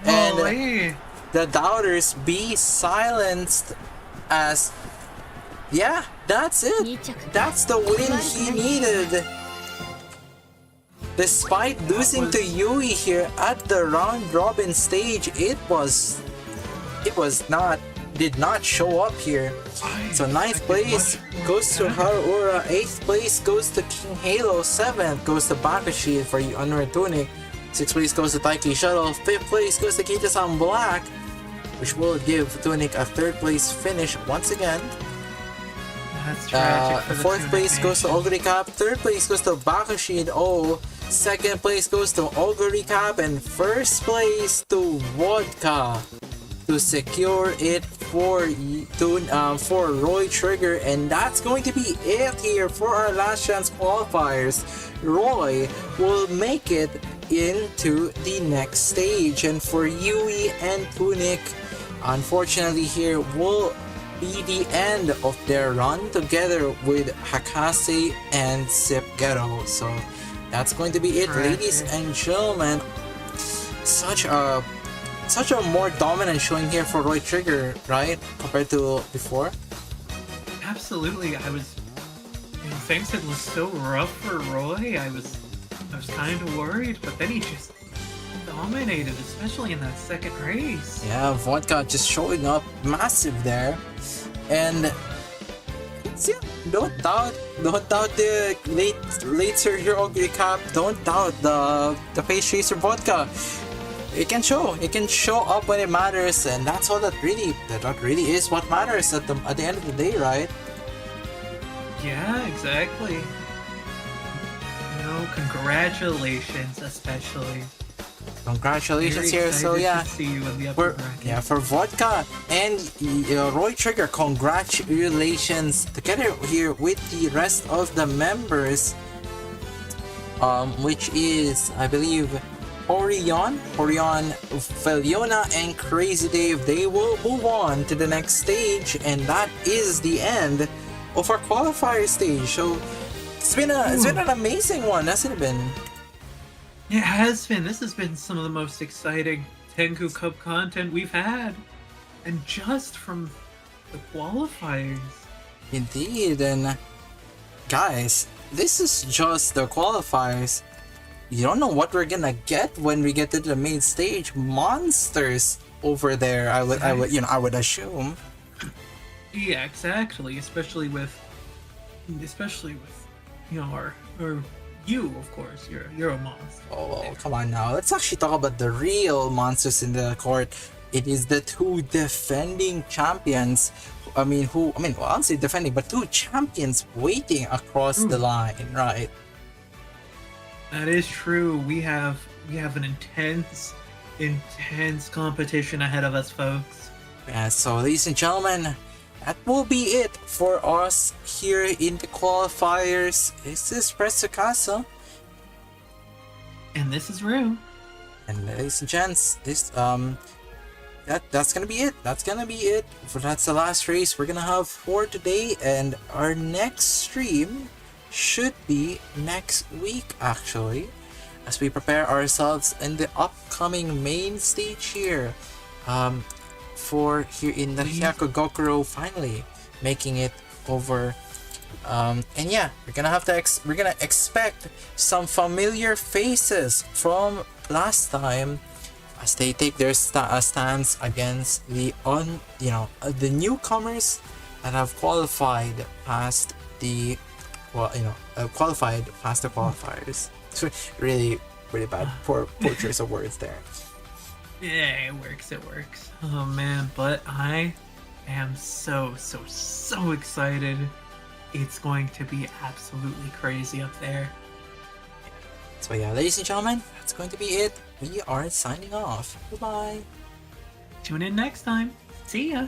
And the doubters be silenced as... Yeah, that's it. That's the win he needed. Despite losing to Yui here at the round robin stage, it did not show up here. So 9th place goes to Haruura, 8th place goes to King Halo, 7th goes to Bakushi for Unreal Tunic, 6th place goes to Taiki Shuttle, 5th place goes to Kita-san Black, which will give Tunic a 3rd place finish once again. That's tragic. 4th place goes to Ogre Cap, 3rd place goes to Bakushin O, 2nd place goes to Ogre Cap, and 1st place to Vodka to secure it for Roy Trigger. And that's going to be it here for our last chance qualifiers. Roy will make it into the next stage, and for Yui and Tunic, unfortunately here, will be the end of their run together with Hakase and Sepgero. So that's going to be it, ladies and gentlemen. Such a more dominant showing here for Roy Trigger, right, compared to before. Absolutely, things it was so rough for Roy. I was kind of worried, but then he just dominated, especially in that second race. Yeah, Vodka just showing up massive there, and don't doubt the later hero recap. Don't doubt the pace chaser Vodka. It can show up when it matters, and that's all that really is what matters at the end of the day, right? Yeah, exactly. Congratulations, especially. Congratulations here. So yeah, to see you in the upper bracket. for Vodka and Roy Trigger, congratulations together here with the rest of the members, which is, I believe, Orion, Feliona, and Crazy Dave. They will move on to the next stage, and that is the end of our qualifier stage. So it's been an amazing one, hasn't it been? It has been. This has been some of the most exciting Tengu Cup content we've had, and just from the qualifiers. Indeed, and guys, this is just the qualifiers. You don't know what we're gonna get when we get to the main stage. Monsters over there, I would assume. Yeah, exactly. Especially with our you, of course. You're a monster. Oh, come on now. Let's actually talk about the real monsters in the court. It is the two defending champions. Well, I'll say defending, but two champions waiting across the line, right? That is true. We have an intense competition ahead of us, folks. Yeah, so ladies and gentlemen, that will be it for us here in the qualifiers. This is Presto Casa. And this is Rue. And ladies and gents, this that's gonna be it. That's the last race we're gonna have for today, and our next stream should be next week, actually, as we prepare ourselves in the upcoming main stage here, for here in the Hakugyokurou, finally making it over. And yeah, we're gonna expect some familiar faces from last time as they take their stance against the newcomers that have qualified past the qualifiers. Really bad, poor choice of words there. Yeah, it works. Oh man, but I am so excited. It's going to be absolutely crazy up there. So yeah, ladies and gentlemen, that's going to be it. We are signing off. Goodbye. Tune in next time. See ya.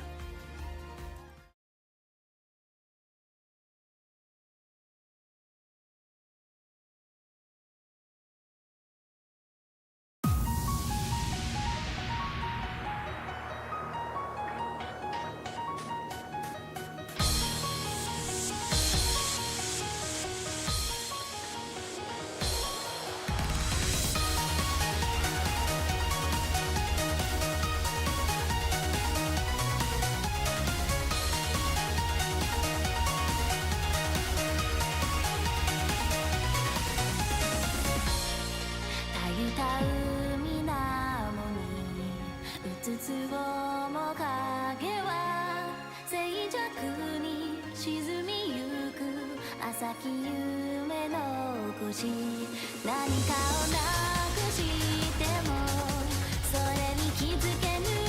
What